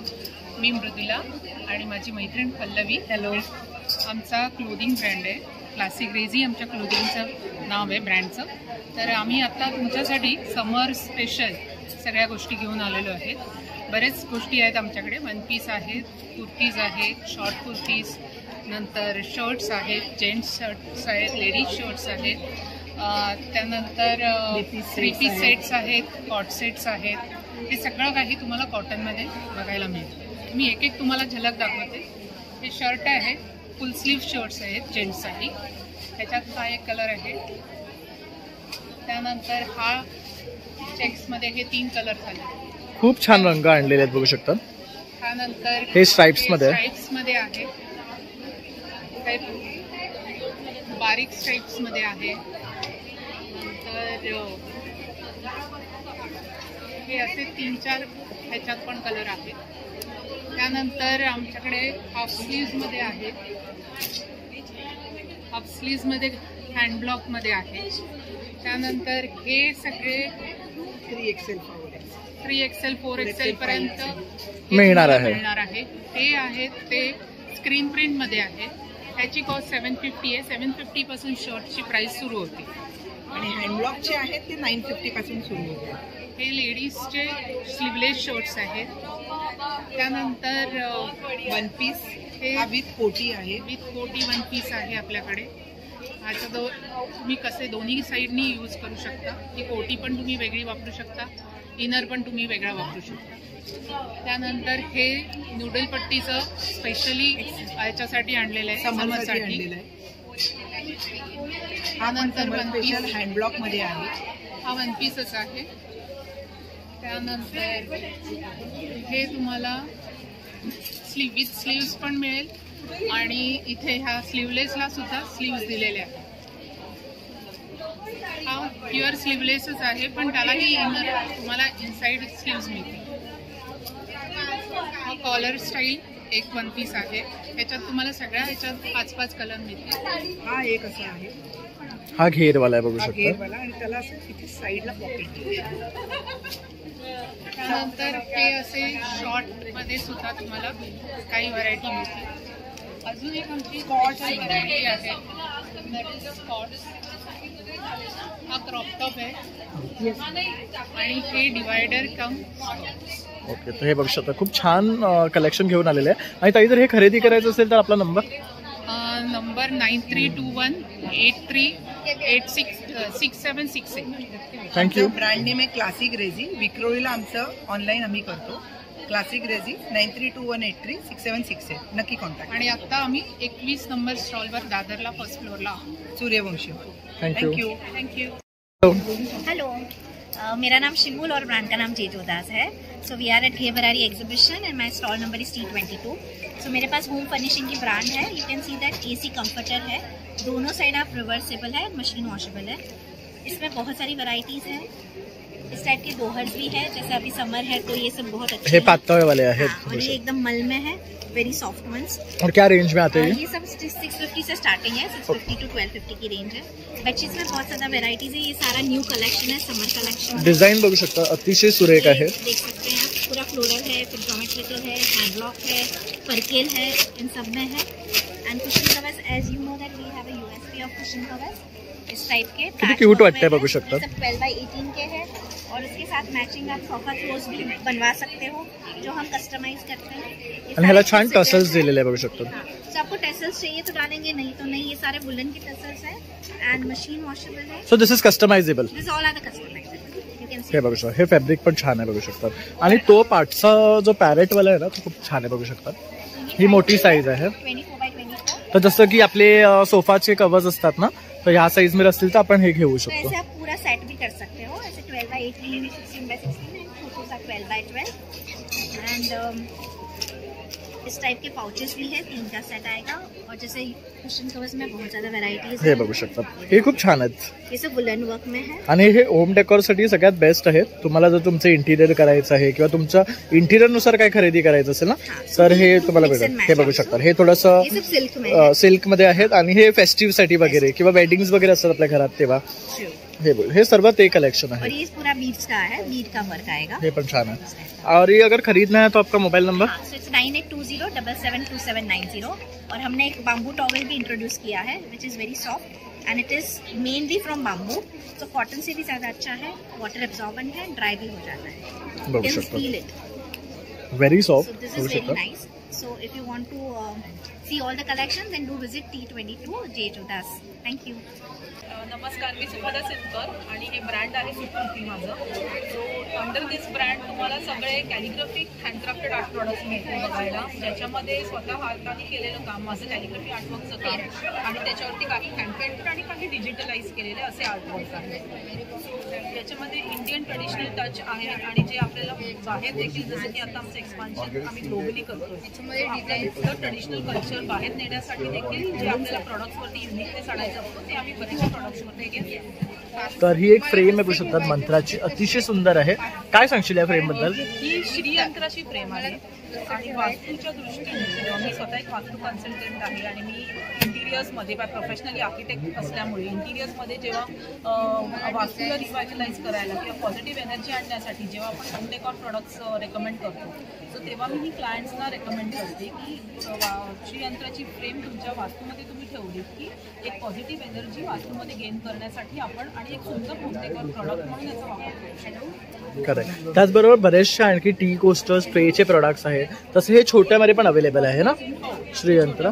Speaker 10: मी मृदुला आणि माझी मैत्रीण पल्लवी. हॅलो. आमचा क्लोदिंग ब्रँड आहे क्लासिक रेझी. आमच्या क्लोदिंगचं नाव आहे ब्रँडचं. तर आम्ही आता तुमच्यासाठी समर स्पेशल सगळ्या गोष्टी घेऊन आलेलो आहेत. बरेच गोष्टी आहेत आमच्याकडे. वन पीस आहेत, कुर्तीज आहेत, शॉर्ट कुर्तीज, नंतर शर्ट्स आहेत, जेंट्स शर्ट्स आहेत, लेडीज शर्ट्स आहेत, त्यानंतर 3 पीस सेट्स आहेत, कॉट सेट्स आहेत. हे सगळं काही तुम्हाला कॉटनमध्ये बघायला मिळेल. मी एक एक तुम्हाला झलक दाखवते. हे शर्ट आहे, फुल स्लीव शर्ट्स आहेत जेंट्ससाठी. ह्याच्यात हा एक कलर आहे. त्यानंतर हा चेक्समध्ये हे 3 कलर झाले.
Speaker 2: खूप छान रंग आणलेले आहेत बघू शकता.
Speaker 10: त्यानंतर
Speaker 2: हे स्ट्राइप्समध्ये
Speaker 10: आहे. काही बारीक स्ट्राइप्समध्ये आहे. नंतर हे असे 3-4 ह्याच्यात पण कलर आहेत. त्यानंतर आमच्याकडे हाफ स्लीव्जमध्ये आहे. हाफ स्लीव्जमध्ये हँड ब्लॉकमध्ये आहे. त्यानंतर हे सगळे 3XL 4XL पर्यंत
Speaker 2: मिळणार आहे.
Speaker 10: ते आहेत ते स्क्रीन प्रिंटमध्ये आहे. ह्याची कॉस्ट 750 आहे. 750 पासून शर्टची प्राइस सुरू होते
Speaker 11: आणि हँडब्लॉकचे आहेत ते 950 पासून सुरू होते.
Speaker 10: हे लेडीजचे स्लीवलेस शर्ट्स आहेत. त्यानंतर
Speaker 11: वन पीस हे विथ कोटी आहे.
Speaker 10: विथ कोटी वन पीस आहे आपल्याकडे. ह्याचा तुम्ही कसे दोन्ही साईडनी यूज करू शकता. ही कोटी पण तुम्ही वेगळी वापरू शकता, इनर पण तुम्ही वेगळा वापरू शकता. त्यानंतर हे नूडल पट्टीचं स्पेशली याच्यासाठी आणलेलं आहे, समरसाठी.
Speaker 11: हा नंतर वन पीस हँडब्लॉकमध्ये आहे.
Speaker 10: हा वन पीसच आहे. त्यानंतर हे तुम्हाला विथ स्लीव्स पण मिळेल आणि इथे ह्या स्लीवलेसला सुद्धा स्लीव्स दिलेले आहेत. हा प्युअर स्लीवलेसच आहे पण त्यालाही इनर तुम्हाला इनसाइड स्लीव्स मिळतील. हा कॉलर स्टाईल एक वन पीस आहे. ह्याच्यात तुम्हाला सगळ्या ह्याच्यात 5-5 कलर मिळतील.
Speaker 11: हा एक असा आहे.
Speaker 2: हा घेरवाला आहे बघू
Speaker 11: हा
Speaker 2: शकता.
Speaker 11: घेरवाला आणि त्याला असं इथे साईडला पॉकेट.
Speaker 10: त्यानंतर हे असे शॉर्ट मध्ये सुद्धा तुम्हाला काही व्हरायटी मिळते. अजून एक आमची स्कॉट्स व्हरायटी आहे. स्कॉट्स हा क्रॉप टॉप आहे आणि हे डिवायडर कम.
Speaker 2: ओके, तर हे बघू शकता खूप छान कलेक्शन घेऊन आलेले आहे. आणि ताई जर हे खरेदी करायचं असेल तर आपला नंबर
Speaker 10: 932183866768.
Speaker 2: थँक्यू.
Speaker 11: ब्रँड नेम आहे क्लासिक रेझी. विक्रोळीला आमचं ऑनलाईन आम्ही करतो. क्लासिक रेझी 9321836768. नक्की कॉन्टॅक्ट.
Speaker 10: आणि आता आम्ही 21 नंबर स्टॉलवर दादरला फर्स्ट फ्लोअरला आहोत.
Speaker 11: सूर्यवंशी.
Speaker 2: थँक्यू.
Speaker 10: थँक्यू.
Speaker 9: हेलो, मेरा नाम शिमूल और ब्रांड का नाम जेजो दास है. सो वी आर एट घेवरारी exhibition and my stall number is T22. So मेरे पास होम फर्निशिंग की ब्रांड है. You can see that AC comforter है. दोनों साइड आप रिवर्सेबल है, मशीन वॉशेबल है. इसमें बहुत सारी वैरायटीज हैं. इस टाइप के दोहर्स भी है, जैसे अभी समर है तो ये सब बहुत अच्छे
Speaker 2: हे पातळ वाले आहेत.
Speaker 9: और ये एकदम मल में है, वेरी सॉफ्ट वंस.
Speaker 2: और क्या रेंज में आते हैं
Speaker 9: ये सब 650 से स्टार्टिंग है. 650 to 1250 की रेंज है. बेडशीट्स में बहुत ज्यादा वेराइटीज है. ये सारा न्यू कलेक्शन है, समर कलेक्शन.
Speaker 2: डिझाइन बघू शकता अतिशय सुरेख आहे.
Speaker 9: देख सकते हैं आप, पूरा फ्लोरल है, फिर ज्योमेट्रिकल है, हैंडलॉक है, परकेल है, इन सब में है. And cushion covers, as you know that we have a USP of cushion covers. इस टाइप के
Speaker 2: किती क्यूट वाटते बघू शकता.
Speaker 9: 12x18 के हैं और उसके साथ मैचिंग आप सोफा थ्रोज भी बनवा सकते हो, जो हम कस्टमाइज करते हैं.
Speaker 2: आणि ह्याला छान टसल्स दिलेले आहे बघू शकता.
Speaker 9: तो आपको टसल्स चाहिए तो डालेंगे, नहीं तो नहीं. ये सारे वुलन की टसल्स है एंड मशीन वॉशेबल है.
Speaker 2: So this is customisable.
Speaker 9: This all are the customisable. You can
Speaker 2: हे बघू शकता. हे फॅब्रिक पण छान आहे बघू शकता. आणि तो पाठचा जो पॅरेट वाला आहे ना तो खूप छान आहे बघू शकता. ही मोठी साईज आहे.
Speaker 9: 24x24.
Speaker 2: तर जसं की आपले सोफाचे कवर्स असतात ना, तर ह्या साईज मध्ये असतील तर आपण हे घेऊ
Speaker 9: तो
Speaker 2: शकतो.
Speaker 9: ऐसे आप पूरा सेट भी कर सकते हो. ऐसे 12x18, 16x16 and photos are 12x12. And इस टाइप के पाउचेस भी है, 3 का सेट आएगा. और जैसे कुशन कवर्स में बहुत ज्यादा वैरायटीज
Speaker 2: हे बघू शकता. हे खूप छान आहेत.
Speaker 9: ये सब वुलन वर्क में है.
Speaker 2: आणि हे होम डेकोरसाठी सगळ्यात बेस्ट आहे. तुम्हाला जर तुमचं इंटिरियर करायचं आहे किंवा तुमच्या इंटिरियर नुसार काय खरेदी करायचं असेल ना, तर हे तुम्हाला भेटेल. हे बघू शकता. हे थोडंसं
Speaker 9: ये सब सिल्क में है.
Speaker 2: सिल्क मध्ये आहेत आणि हे फेस्टिव्ह साठी वगैरे किंवा वेडिंग्स वगैरे असतात आपल्या घरात तेव्हा. हे सर्व ते कलेक्शन
Speaker 9: और
Speaker 2: आहे.
Speaker 9: ये पूरा बीड्स का है, बीड का वर्क आएगा.
Speaker 2: हे पण छान आहे. और ये अगर खरीदना है तो आपका मोबाइल नंबर.
Speaker 9: So it's 9820772790. और हमने एक बाम्बू टॉवेल भी इंट्रोड्यूस किया है which is very soft end it is mainly from bamboo. तो कॉटन से भी ज़्यादा अच्छा है, वाटर एब्जॉर्बेंट है, ड्राई भी हो जाता है.
Speaker 2: बघू
Speaker 9: You can
Speaker 2: शकता.
Speaker 9: feel it.
Speaker 2: Very
Speaker 9: So
Speaker 2: soft
Speaker 9: this
Speaker 2: बघू
Speaker 9: is very
Speaker 2: शकता.
Speaker 9: nice. So if you want to see all the collections, then do visit T22 Jeju Das. Thank you.
Speaker 3: नमस्कार, मी सुखदा सिद्धकर आणि हे ब्रँड आहे सुकृती माझं. सो अंडर दिस brand तुम्हाला सगळे कॅलिग्राफिक हँडक्राफ्टेड आर्ट प्रोडक्ट्स मिळतील बघायला, ज्याच्यामध्ये स्वतः हाताने केलेलं काम, माझं कॅलिग्राफी आर्टवर्कचं काम आणि त्याच्यावरती काही हँडपेंटेड आणि काही डिजिटलाइज केलेले असे आर्टवर्क आहेत. त्याच्यामध्ये इंडियन ट्रेडिशनल टच आहे आणि जे आपल्याला बाहेर देखील, जसं की आता आमचं एक्सपान्शन आम्ही ग्लोबली करतो, त्याच्यामध्ये आपलं ट्रेडिशनल कल्चर बाहेर नेण्यासाठी देखील जे आपल्याला प्रॉडक्ट्सवरती युनिकनेस आणायचं असतं ते आम्ही बरेचशा प्रॉडक्ट्सवरती घेतो.
Speaker 2: तर ही एक फ्रेम आहे बघू शकतात मंत्राची, अतिशय सुंदर आहे. काय सांगशील या फ्रेम बद्दल?
Speaker 3: ही श्रीयंत्राची फ्रेम आहे आणि वास्तूच्या दृष्टीने मी स्वतः एक वास्तू कन्सल्टंट आहे आणि मी इंटिरियर्समध्ये प्रोफेशनली आर्किटेक्ट असल्यामुळे इंटिरियर्समध्ये जेव्हा वास्तूला रिवायटलाइज करायला किंवा पॉझिटिव्ह एनर्जी आणण्यासाठी जेव्हा आपण होम डेकॉर प्रॉडक्ट्स रेकमेंड करतो, सो तेव्हा मी क्लायंट्सना रेकमेंड करते की श्रीयंत्राची फ्रेम तुमच्या वास्तूमध्ये तुम्ही ठेवली की एक पॉझिटिव्ह एनर्जी वास्तूमध्ये गेन करण्यासाठी आपण आणि एक सुंदर होम डेकॉर प्रॉडक्ट म्हणून याचा वापर करू शकतो.
Speaker 2: करेक्ट. त्याचबरोबर बरेचशा आणखी टी कोस्टर स्प्रेचे प्रोडक्ट्स आहेत, तसे हे छोट्यामध्ये पण अवेलेबल आहे ना श्रीयंत्र.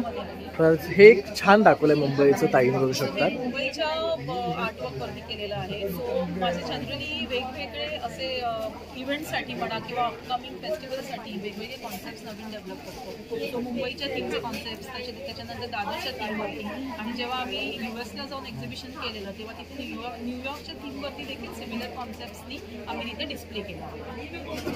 Speaker 2: तर हे एक छान दाखवलंय मुंबईचं, ताईने बघू शकतात.
Speaker 3: मुंबईच्या आर्टवर्कवरती केलेलं आहे. सो माझे जनरली वेगवेगळे असे इव्हेंटसाठी म्हणा किंवा अपकमिंग फेस्टिवलसाठी वेगवेगळे कॉन्सेप्ट्स नवीन डेव्हलप करतो. सो मुंबईच्या थीमचे कॉन्सेप्ट्स, त्याच्यानंतर दादरच्या थीमवरती, आणि जेव्हा आम्ही युएसला जाऊन एक्झिबिशन केलेलं तेव्हा तिथे न्यूयॉर्कच्या थीमवरती देखील सिमिलर कॉन्सेप्ट्सनी आम्ही तिथे डिस्प्ले केलं.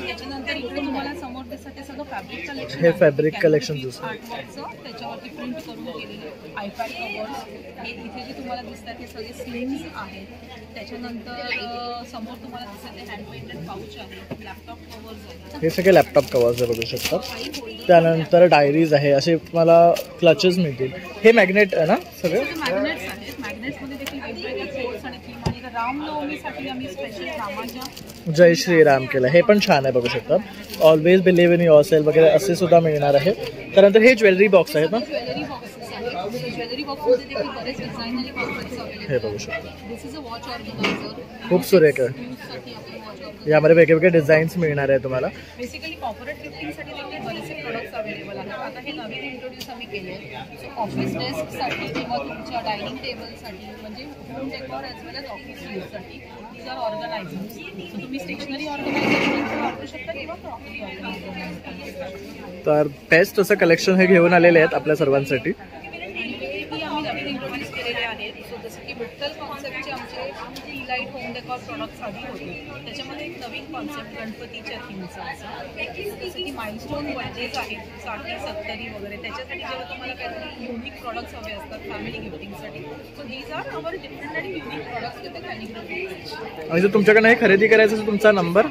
Speaker 3: त्याच्यानंतर इकडे तुम्हाला समोर दिसतं ते सगळं फॅब्रिक कलेक्शन,
Speaker 2: हे फॅब्रिक कलेक्शन
Speaker 3: आर्टवर्कचं, त्याच्यावरती प्रिंट करून केलेले आयपॅड कवर्स. हे इथे जे तुम्हाला दिसतात ते सगळे स्लिम्स आहेत. त्याच्यानंतर समोर तुम्हाला दिसत आहे हँड पेंटेड पाऊच आहे, लॅपटॉप कवर्स आहे,
Speaker 2: हे सगळे लॅपटॉप कवर्स बघू शकतात. त्यानंतर डायरीज आहे, असे मला क्लचेस मिळतील. हे मॅग्नेट आहे ना सगळे?
Speaker 3: मॅग्नेट्स आहेत. मॅग्नेट्समध्ये देखील
Speaker 10: रामनवमीसाठी आम्ही स्पेशल रामाच्या
Speaker 2: जय श्रीराम केलं, हे पण छान आहे बघू शकता. Always believe in your self वगैरे असे सुद्धा मिळणार आहे. त्यानंतर हे ज्वेलरी बॉक्स आहेत ना,
Speaker 10: ज्वेलरी बॉक्सेस आहेत. ज्वेलरी बॉक्समध्ये देखील बरेच डिझाईन आणि कॉन्सेप्ट्स अवेलेबल.
Speaker 2: हे बघू शकता,
Speaker 10: दिस इज अ वॉच ऑर्गनायझर.
Speaker 2: खूप सुरेख आहे.
Speaker 10: साठी आपण वॉच ऑर्गनायझर.
Speaker 2: यामध्ये वेगवेगळे डिझाईन्स मिळणार आहे तुम्हाला.
Speaker 10: बेसिकली कॉर्पोरेट गिफ्टिंगसाठी देखील बरेचसे प्रोडक्ट्स अवेलेबल आहेत. आता हे नवीन इंट्रोड्यूस आम्ही केले. सो ऑफिस डेस्कसाठी किंवा तुमच्या डायनिंग टेबलसाठी म्हणजे home decor as well as office यूजसाठी दीज आर ऑर्गनायझर्स. सो तुम्ही स्टेशनरी ऑर्गनायझर वापरू शकता किंवा क्रॉकरी ऑर्गनायझर.
Speaker 2: तर बेस्ट असं कलेक्शन हे घेऊन आलेले आहेत आपल्या सर्वांसाठी.
Speaker 10: ही आम्ही नवीन इंट्रोड्यूस केलेले आहेत. सो जसं की विठ्ठल कॉन्सेप्टचे आमचे T light home decor products आधी होते. त्याच्यामध्ये एक नवीन कॉन्सेप्ट गणपतीच्या थीमचा असा, जसं की माइलस्टोन बर्थडेज आहेत 60, 70 वगैरे, त्याच्यासाठी जेव्हा तुम्हाला काहीतरी युनिक प्रॉडक्ट्स हवे असतात फॅमिली गिफ्टिंगसाठी, so these are our different आणि युनिक प्रॉडक्ट्स विथ कॅलिग्राफी.
Speaker 2: आणि जर तुमच्याकडे हे खरेदी करायचं असेल तुमचा नंबर,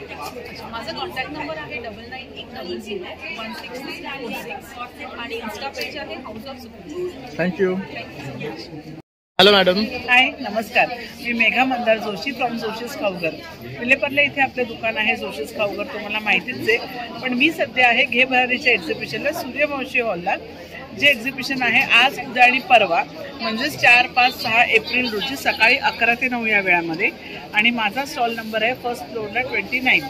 Speaker 10: माझा कॉन्टॅक्ट नंबर आहे 9981001646 आणि इन्स्टा पेज आहे House of Super.
Speaker 2: Thank you. Hello madam.
Speaker 11: Hi, नमस्कार. मी मेघा मंदार जोशी फ्रॉम जोशीस खाऊगर. विलेपार्ले इथे आपलं दुकान आहे जोशीस खाऊगर, तुम्हाला माहितीच आहे. पण मी सध्या आहे घे भरारीच्या एक्झिबिशनला सूर्यवंशी हॉलला. जे एक्झिबिशन आहे आज, उद्या आणि परवा म्हणजेच 4, 5, 6 एप्रिल रोजी सकाळी 11 ते 9 या वेळामध्ये. आणि माझा स्टॉल नंबर आहे फर्स्ट फ्लोअरला 29.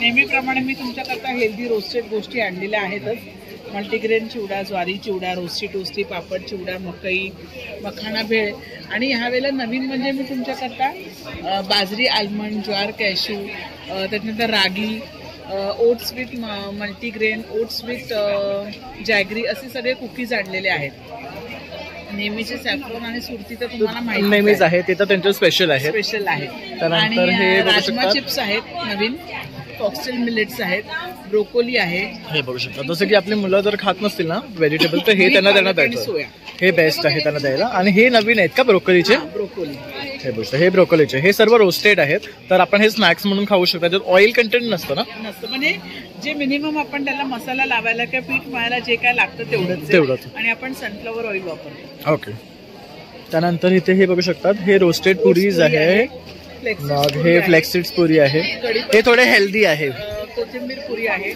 Speaker 11: नेहमीप्रमाणे मी तुमच्याकरता हेल्दी रोस्टेड गोष्टी आणलेल्या आहेतच. मल्टीग्रेन चिवडा, ज्वारी चिवडा, रोस्टी टोस्टी, पापड चिवडा, मकई, मखाना भेळ. आणि ह्या वेळेला नवीन म्हणजे मी तुमच्याकरता बाजरी, आल्मंड, ज्वार, कॅशू, त्याच्यानंतर ragi, oats with multigrain, oats with jaggery असे सगळे कुकीज आणलेले आहेत. नेहमीचे सॅफ्रॉन आणि सुरती तर तुम्हाला माहिती
Speaker 2: नेहमीच आहे, ते तर त्यांचं स्पेशल आहे.
Speaker 11: स्पेशल आहे.
Speaker 2: त्यानंतर
Speaker 11: आणि
Speaker 2: हे बघू
Speaker 11: राजमा
Speaker 2: शकता.
Speaker 11: चिप्स आहेत नवीन, फॉक्सटेल मिलेट्स आहेत, ब्रोकोली आहे.
Speaker 2: हे बघू शकता. जसं की आपली मुलं जर खात नसतील ना व्हेजिटेबल, तर हे त्यांना द्यायचं. हे बेस्ट आहे त्यांना द्यायला. आणि हे नवीन आहेत का ब्रोकोलीचे?
Speaker 11: ब्रोकोली
Speaker 2: हे बघू शकता, हे ब्रोकोलीचे. हे सर्व रोस्टेड आहेत, तर आपण हे स्नॅक्स म्हणून खाऊ शकता. त्यात ऑइल कंटेंट नसतं ना,
Speaker 11: नसतं. म्हणजे जे मिनिमम आपण त्याला मसाला लावायला किंवा पीठ मळायला जे काय लागतं तेवढंच. आणि आपण सनफ्लॉवर ऑइल वापरतो.
Speaker 2: ओके. त्यानंतर इथे हे बघू शकतात, हे रोस्टेड पुरीज आहे. मग हे फ्लेक्सिड्स पुरी आहे. हे थोडे हेल्दी आहे.
Speaker 11: कोथिंबीर पुरी आहे.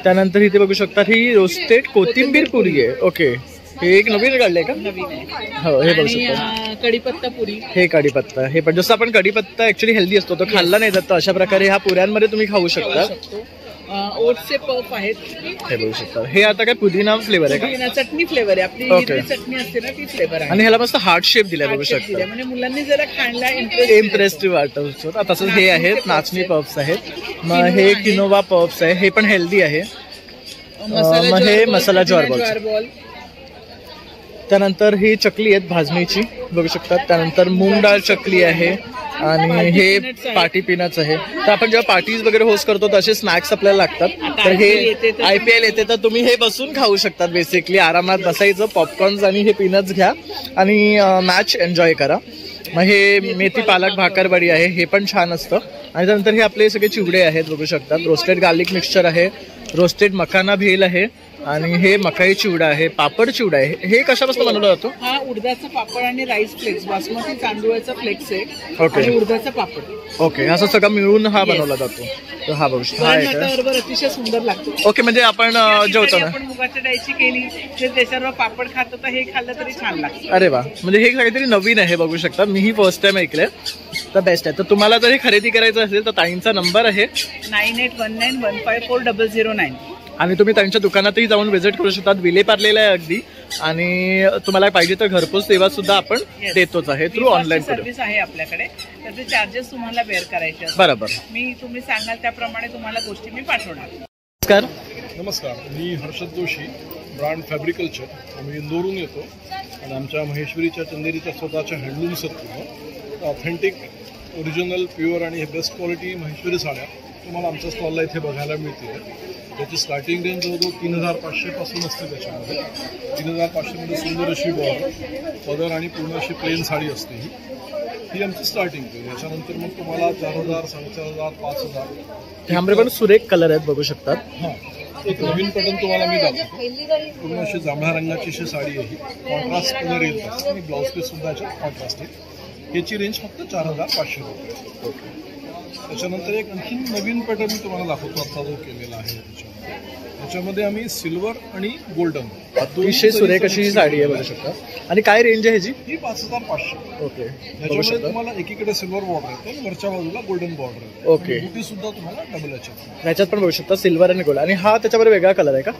Speaker 2: त्यानंतर इथे बघू शकतात, ही रोस्टेड कोथिंबीर पुरी आहे. ओके. हे एक नवीन काढलंय का?
Speaker 11: नवीन आहे.
Speaker 2: हो, हे बघू शकता.
Speaker 11: कढीपत्ता पुरी.
Speaker 2: हे कढीपत्ता. हे पण जसं आपण कढीपत्ता ऍक्च्युअली हेल्दी असतो तो खाल्ला नाही जात, अशा प्रकारे ह्या पुऱ्यांमध्ये तुम्ही खाऊ शकता.
Speaker 11: ओट्सचे पफ आहेत.
Speaker 2: हे बघू शकता. हे आता काय पुदिना फ्लेवर आहे का?
Speaker 11: चटणी फ्लेवर आहे आपली. हिरवी चटणी असते ना ती फ्लेवर आहे.
Speaker 2: आणि ह्याला मस्त हार्ट शेप दिलाय बघू शकता.
Speaker 11: म्हणजे मुलांनी जरा खायला
Speaker 2: इम्प्रेसिव्ह वाटतं. तसंच हे आहेत नाचणी पफ्स आहेत. मग हे किनोवा पफ्स आहे, हे पण हेल्दी आहे. मग हे मसाला ज्वार बॉल. त्यानंतर ही चकली आहेत भाजणीची बघू शकतात. त्यानंतर मूग डाळ चकली आहे. आणि हे पार्टी पीनट्स आहे. तर आपण जेव्हा पार्टीज वगैरे होस्ट करतो तसे स्नॅक्स आपल्याला लागतात. तर हे IPL येते तर तुम्ही हे बसून खाऊ शकतात. बेसिकली आरामात बसायचं, पॉपकॉर्न्स आणि हे पीनट्स घ्या आणि मॅच एन्जॉय करा. मग हे मेथी पालक भाकरवडी आहे, हे पण छान असतं. आणि त्यानंतर हे आपले सगळे चिवडे आहेत बघू शकतात. रोस्टेड गार्लिक मिक्सचर आहे, रोस्टेड मखाना भेल आहे, आणि हे मकाई चिवडा आहे, पापड चिवडा आहे. हे कशापासून बनवला जातो?
Speaker 11: हा उडदाचा पापड आणि राईस फ्लेक्स, बासमती तांदूळाचा फ्लेक्स आहे.
Speaker 2: ओके.
Speaker 11: आणि उडदाचा पापड.
Speaker 2: ओके. असं सगळं मिळून हा बनवला जातो. तर हा बघू शकता.
Speaker 11: बरोबर अतिशय सुंदर लागतो.
Speaker 2: ओके. म्हणजे आपण जेवतो ना,
Speaker 11: आपण मुगाच्या डाळीची केली तर त्याच्यावर पापड खातो तर हे खाल्लं तरी छान लागतं.
Speaker 2: अरे वा. म्हणजे हे काहीतरी नवीन आहे बघू शकता. मीही फर्स्ट टाइम ऐकलंय. तर बेस्ट आहे. तर तुम्हाला जर हे खरेदी करायचं असेल तर ताईंचा नंबर आहे
Speaker 11: 9819154009.
Speaker 2: आणि तुम्ही त्यांच्या दुकानातही जाऊन व्हिजिट करू शकतात. विलेपार्लेला आहे अगदी. आणि तुम्हाला पाहिजे तर घरपोच सेवा सुद्धा आपण देतोच आहे थ्रू ऑनलाईन
Speaker 11: सर्व्हिस आहे आपल्याकडे. त्याचे चार्जेस तुम्हाला बेअर करायचे असतात.
Speaker 2: बरोबर.
Speaker 11: मी तुम्ही सांगाल त्याप्रमाणे तुम्हाला गोष्टी मी पाठवणार.
Speaker 2: नमस्कार.
Speaker 4: नमस्कार. मी हर्षद जोशी, ब्रँड फॅब्रिकल्चर. आम्ही इंदोरून येतो आणि आमच्या महेश्वरीच्या चंदेरीच्या स्वतःच्या हँडलूम्स आहेत. ऑथेंटिक, ओरिजिनल, प्युअर आणि बेस्ट क्वालिटी महेश्वरी साड्या तुम्हाला आमच्या स्टॉलला इथे बघायला मिळतील. त्याची स्टार्टिंग रेंज जवळजवळ 3500 पासून असते. त्याच्यामध्ये 3500 मध्ये सुंदर अशी बॉर्डर, पदर आणि पूर्ण अशी प्लेन साडी असते. ही आमची स्टार्टिंग रेंज. याच्यानंतर मग तुम्हाला 4000, 4500, 5000.
Speaker 2: त्यामध्ये पण सुरेख कलर आहेत बघू शकतात.
Speaker 4: हां. एक नवीन पॅटर्न तुम्हाला मी दाखवतो. पूर्ण अशी जांभळ्या रंगाची अशी साडी आहे. कॉन्ट्रास्ट कलर येईल आणि ब्लाऊज पीस सुद्धा याच्यात कॉन्ट्रास्ट आहे. ह्याची रेंज फक्त 4500 रुपये. त्याच्यानंतर एक आणखी नवीन पॅटर्न मी तुम्हाला दाखवतो आता जो केलेला आहे त्याच्यामध्ये आम्ही सिल्वर आणि गोल्डन
Speaker 2: अतिशय सुरेख अशी ही साडी आहे बघू शकता. आणि काय रेंज आहे ह्याची?
Speaker 4: ही 5500.
Speaker 2: ओके.
Speaker 4: त्याच्यामध्ये तुम्हाला एकीकडे सिल्वर बॉर्डर येते आणि वरच्या बाजूला गोल्डन बॉर्डर येते.
Speaker 2: ओके.
Speaker 4: बुटी सुद्धा तुम्हाला डबल
Speaker 2: ह्याच्यात पण बघू शकता सिल्वर आणि गोल्ड. आणि हा त्याच्यामध्ये वेगळा कलर आहे का?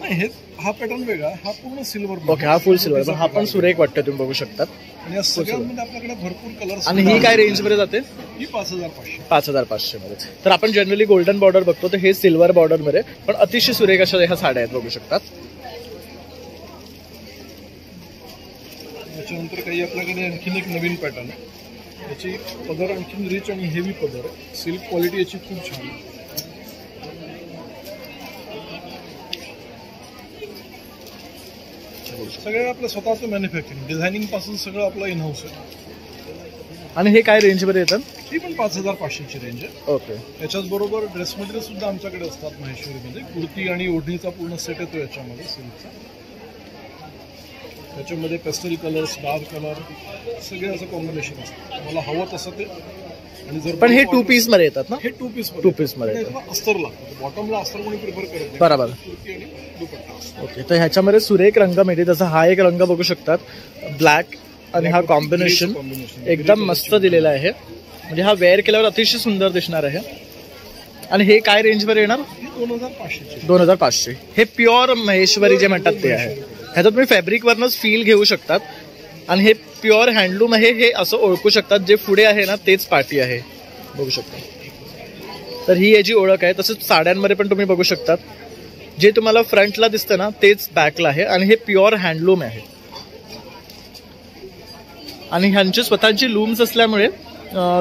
Speaker 4: नाही, हे हा पॅटर्न वेगळा, हा पूर्ण सिल्वर.
Speaker 2: ओके, हा फुल सिल्वर. पण हा पण सुरेख वाटतं, तुम्ही बघू शकता.
Speaker 4: आणि या सगळ्यांमध्ये आपल्याकडे भरपूर कलर्स.
Speaker 2: आणि ही काय रेंज मध्ये जाते?
Speaker 4: ही 5500.
Speaker 2: 5500 मध्ये. तर आपण जनरली गोल्डन बॉर्डर बघतो, तर हे सिल्वर बॉर्डर मध्ये पण अतिशय सुरेख अशा ह्या साड्या आहेत बघू शकतात.
Speaker 4: त्याच्यानंतर काही आपल्याकडे आणखीन एक नवीन पॅटर्न आहे. याची पदर आणखीन रिच आणि हेवी पदर आहे. सिल्क क्वालिटी याची खूप छान आहे. सगळं आपलं स्वतःचं मॅन्युफॅक्चरिंग, डिझायनिंग पासून सगळं आपलं इन हाऊस आहे.
Speaker 2: आणि हे काय रेंज मध्ये येतात?
Speaker 4: ही पण 5500 ची रेंज आहे.
Speaker 2: ओके.
Speaker 4: त्याच्याच बरोबर ड्रेस मटेरियल सुद्धा आमच्याकडे असतात महेश्वरीमध्ये. कुर्ती आणि ओढणीचा पूर्ण सेट येतो याच्यामध्ये सिल्कचा. त्याच्यामध्ये पेस्टल कलर्स, डार्क कलर सगळे असं कॉम्बिनेशन असतं, मला हवं तसं ते. आणि जर
Speaker 2: पण हे 2 पीस मध्ये येतात ना?
Speaker 4: हे 2 पीस
Speaker 2: मध्ये
Speaker 4: अस्तर लागतं. बॉटमला अस्तर कोणी प्रिफर करत नाही.
Speaker 2: बरोबर.
Speaker 4: कुर्ती आणि दुपट्टा.
Speaker 2: ओके. तर ह्याच्यामध्ये सुरेख रंग मिळते. जसा हा एक रंग बघू शकतात ब्लॅक आणि हा कॉम्बिनेशन एकदम मस्त दिलेला आहे. म्हणजे हा वेअर केल्यावर अतिशय सुंदर दिसणार आहे. आणि हे काय रेंज वर येणार?
Speaker 4: 2500.
Speaker 2: 2500. हे प्युअर महेश्वरी जे म्हणतात ते आहे. ह्याच्यात तुम्ही फॅब्रिक वरनच फील घेऊ शकतात. आणि हे प्युअर हँडलूम आहे हे असं ओळखू शकतात. जे पुढे आहे ना तेच पार्टी आहे बघू शकता. तर ही याची ओळख आहे. तसंच साड्यांमध्ये पण तुम्ही बघू शकतात, जे तुम्हाला फ्रंटला दिसतं ना तेच बॅकला आहे. आणि हे प्युअर हँडलूम आहे. आणि ह्यांचे स्वतःची लूम्स असल्यामुळे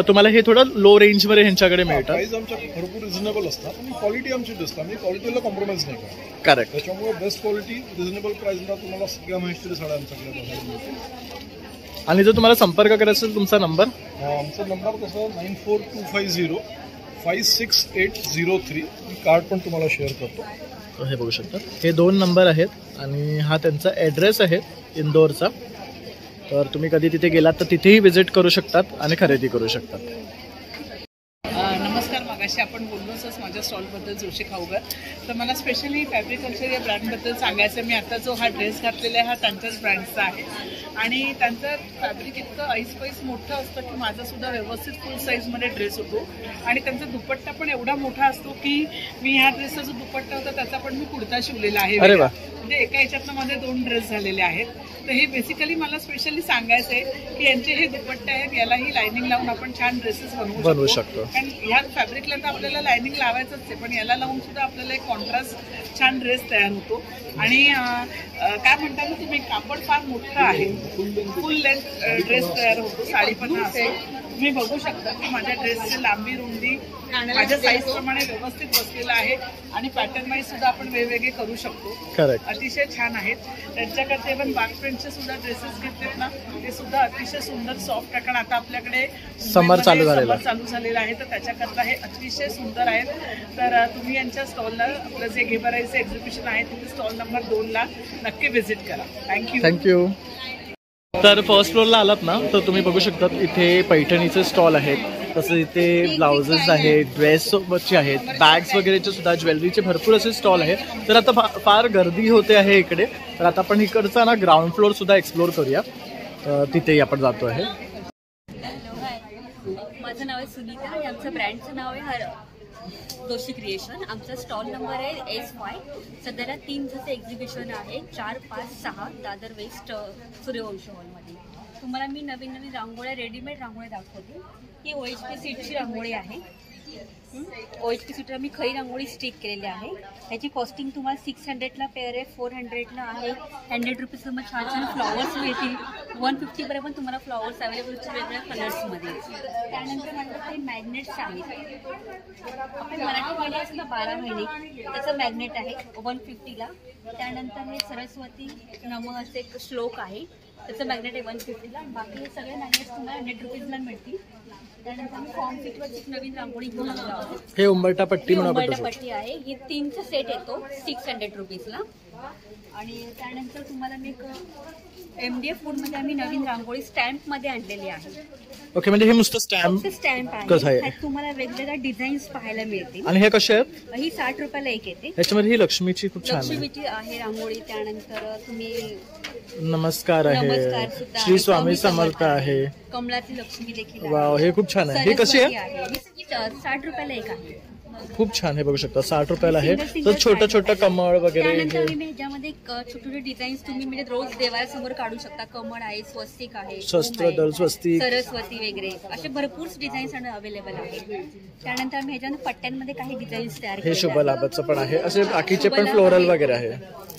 Speaker 2: तुम्हाला हे थोडं लो रेंज मध्ये ह्यांच्याकडे मिळतं.
Speaker 4: प्राइस आमच्या भरपूर रिझनेबल असतात आणि क्वालिटी आमची बेस्ट. आम्ही क्वालिटीला कॉम्प्रोमाइज नाही करत.
Speaker 2: करेक्ट.
Speaker 4: त्याच्यामुळे बेस्ट क्वालिटी रिझनेबल प्राइसला तुम्हाला सगळ्या महेश्वरी साड्या आमच्याकडे बघायला मिळतील.
Speaker 2: आणि जर तुम्हाला संपर्क करायचा असेल तुमचा नंबर?
Speaker 4: आमचा नंबर तसं 9425056803. मी कार्ड पण तुम्हाला शेअर करतो.
Speaker 2: हे बघू शकता, हे 2 नंबर आहेत आणि हा त्यांचा ॲड्रेस आहे इंदोरचा. तर तुम्ही कधी तिथे गेलात तर तिथेही व्हिजिट करू शकतात आणि खरेदी करू शकतात.
Speaker 11: नमस्कार. मागाशी आपण बोललोच माझ्या स्टॉलबद्दल जोशी खाऊगर. तर मला स्पेशली फॅब्रिक कल्चर या ब्रँडबद्दल सांगायचं. मी आता जो हा ड्रेस घातलेला आहे हा त्यांच्याच ब्रँडचा आहे. आणि त्यांचं फॅब्रिक इतकं ऐसपैस मोठं असतं की माझा सुद्धा व्यवस्थित फुल साईजमध्ये ड्रेस होतो. आणि त्यांचा दुपट्टा पण एवढा मोठा असतो की मी ह्या ड्रेसचा जो दुपट्टा होता त्याचा पण मी कुर्ता शिवलेला आहे. म्हणजे एका ह्याच्यातनं माझे 2 ड्रेस झालेले आहेत. तर हे बेसिकली मला स्पेशली सांगायचं आहे की यांचे हे दुपट्टे आहेत, यालाही लायनिंग लावून आपण छान ड्रेसेस बनवू शकतो. कारण ह्या फॅब्रिकला तर आपल्याला लायनिंग लावायचंच आहे, पण याला लावून सुद्धा आपल्याला एक कॉन्ट्रास्ट छान ड्रेस तयार होतो. आणि काय म्हणता ना तुम्ही, कापड फार मोठं आहे, फुल लेंथ ड्रेस तयार होतो. साडी पण असतो. तुम्ही बघू शकता की माझ्या ड्रेसची लांबी रुंदी माझ्या साईज प्रमाणे व्यवस्थित बसलेला आहे. आणि पॅटर्न वाईज सुद्धा आपण वेगवेगळे करू शकतो. अतिशय छान आहेत. त्यांच्याकडे पण बाग प्रिंटचे सुद्धा ड्रेसेस घेतलेत ना, ते सुद्धा अतिशय सुंदर सॉफ्ट आहे. कारण आता आपल्याकडे
Speaker 2: समर चालू
Speaker 11: झालेला आहे, तर त्याच्याकरता हे अतिशय सुंदर आहेत. तर तुम्ही यांच्या स्टॉलला, आपलं जे घेबराईचं एक्झिबिशन आहे तिथे स्टॉल नंबर 2ला नक्की व्हिजिट करा.
Speaker 2: थँक्यू. तर फर्स्ट फ्लोअरला आलात ना तर तुम्ही बघू शकता इथे पैठणीचे स्टॉल आहेत. तसंच इथे ब्लाउजेस आहेत, ड्रेस सोबतचे आहेत, बॅग्स वगैरेचे सुद्धा, ज्वेलरीचे भरपूर असे स्टॉल आहेत. तर आता फार गर्दी होते आहे इकडे. तर आता आपण इकडचा ना ग्राउंड फ्लोअर सुद्धा एक्सप्लोर करूया. तिथेही आपण जातो आहे.
Speaker 9: माझं नाव आहे सुनीता आणि आमचं ब्रँडचं नाव आहे जोशी क्रिएशन. आमचा स्टॉल नंबर आहे SY. सध्याला 3 दिवसाचं एक्झिबिशन आहे, 4, 5, 6 दादर वेस्ट सूर्यवंश हॉलमध्ये. तुम्हाला मी नवीन नवीन रांगोळ्या, रेडीमेड रांगोळ्या दाखवते. ही OHP सीटची रांगोळी आहे. OHP सीटवर मी खरी रांगोळी स्टिक केलेली आहे. ह्याची कॉस्टिंग तुम्हाला 600ला पेअर आहे, 400ला आहे, 100 रुपीज तुम्हाला छान छान फ्लॉवर्स मिळतील. 150 पर्यंत पण तुम्हाला फ्लॉवर्स अवेलेबल वेगवेगळ्या कलर्समध्ये. त्यानंतर माझ्याकडे काही मॅग्नेट्स आहेत. आपण मराठीमध्ये असं ना 12 महिने त्याचं मॅग्नेट आहे 150ला. त्यानंतर हे सरस्वती नमः असे एक श्लोक आहे, त्याचं मॅग्नेट आहे 150ला. बाकी हे सगळे मॅग्नेट्स तुम्हाला 100 रुपीजला मिळतील. त्यानंतर मी फॉर्म फिटवर एक नवीन रांगोळी घेऊन आलो आहोत.
Speaker 2: हे उंबरठा पट्टी
Speaker 9: पट्टी आहे. ही 3चा सेट येतो 600 रुपीजला. आणि त्यानंतर तुम्हाला मी एक MDF फूडमध्ये आम्ही नवीन रांगोळी स्टॅम्पमध्ये आणलेली आहे.
Speaker 2: ओके, म्हणजे हे नुसतं स्टॅम्प कसं आहे?
Speaker 9: त्यात तुम्हाला वेगवेगळ्या डिझाईन्स पाहायला मिळतील.
Speaker 2: आणि हे कसे आहेत?
Speaker 9: ही 60 रुपयाला एक येते.
Speaker 2: त्याच्यामध्ये ही लक्ष्मीची खूप छान आहे.
Speaker 9: लक्ष्मीची आहे रांगोळी. त्यानंतर तुम्ही
Speaker 2: नमस्कार आहे, श्री स्वामी समर्थ आहे,
Speaker 9: कमळाची लक्ष्मी देखील.
Speaker 2: वाव, हे खूप छान आहे. ही कशी आहे?
Speaker 9: 60 रुपयाला एक आहे.
Speaker 2: खूप छान आहे, बघू शकता 60 रुपयाला आहे. तर छोटं छोटं कमळ वगैरे.
Speaker 9: त्यानंतर मी ह्याच्यामध्ये छोटे छोटे डिझाईन्स तुम्ही म्हणजे रोज देवासमोर काढू शकता. कमळ आहे, स्वस्तिक आहे,
Speaker 2: शस्त्रदल, स्वस्तिक,
Speaker 9: सरस्वती वगैरे असे भरपूर डिझाईन्स अवेलेबल आहेत. त्यानंतर आम्ही ह्याच्यामध्ये पट्ट्यांमध्ये काही डिझाईन्स तयार केले.
Speaker 2: हे शुभ लाभाचं पण आहे, असे बाकीचे पण फ्लोरल वगैरे आहे.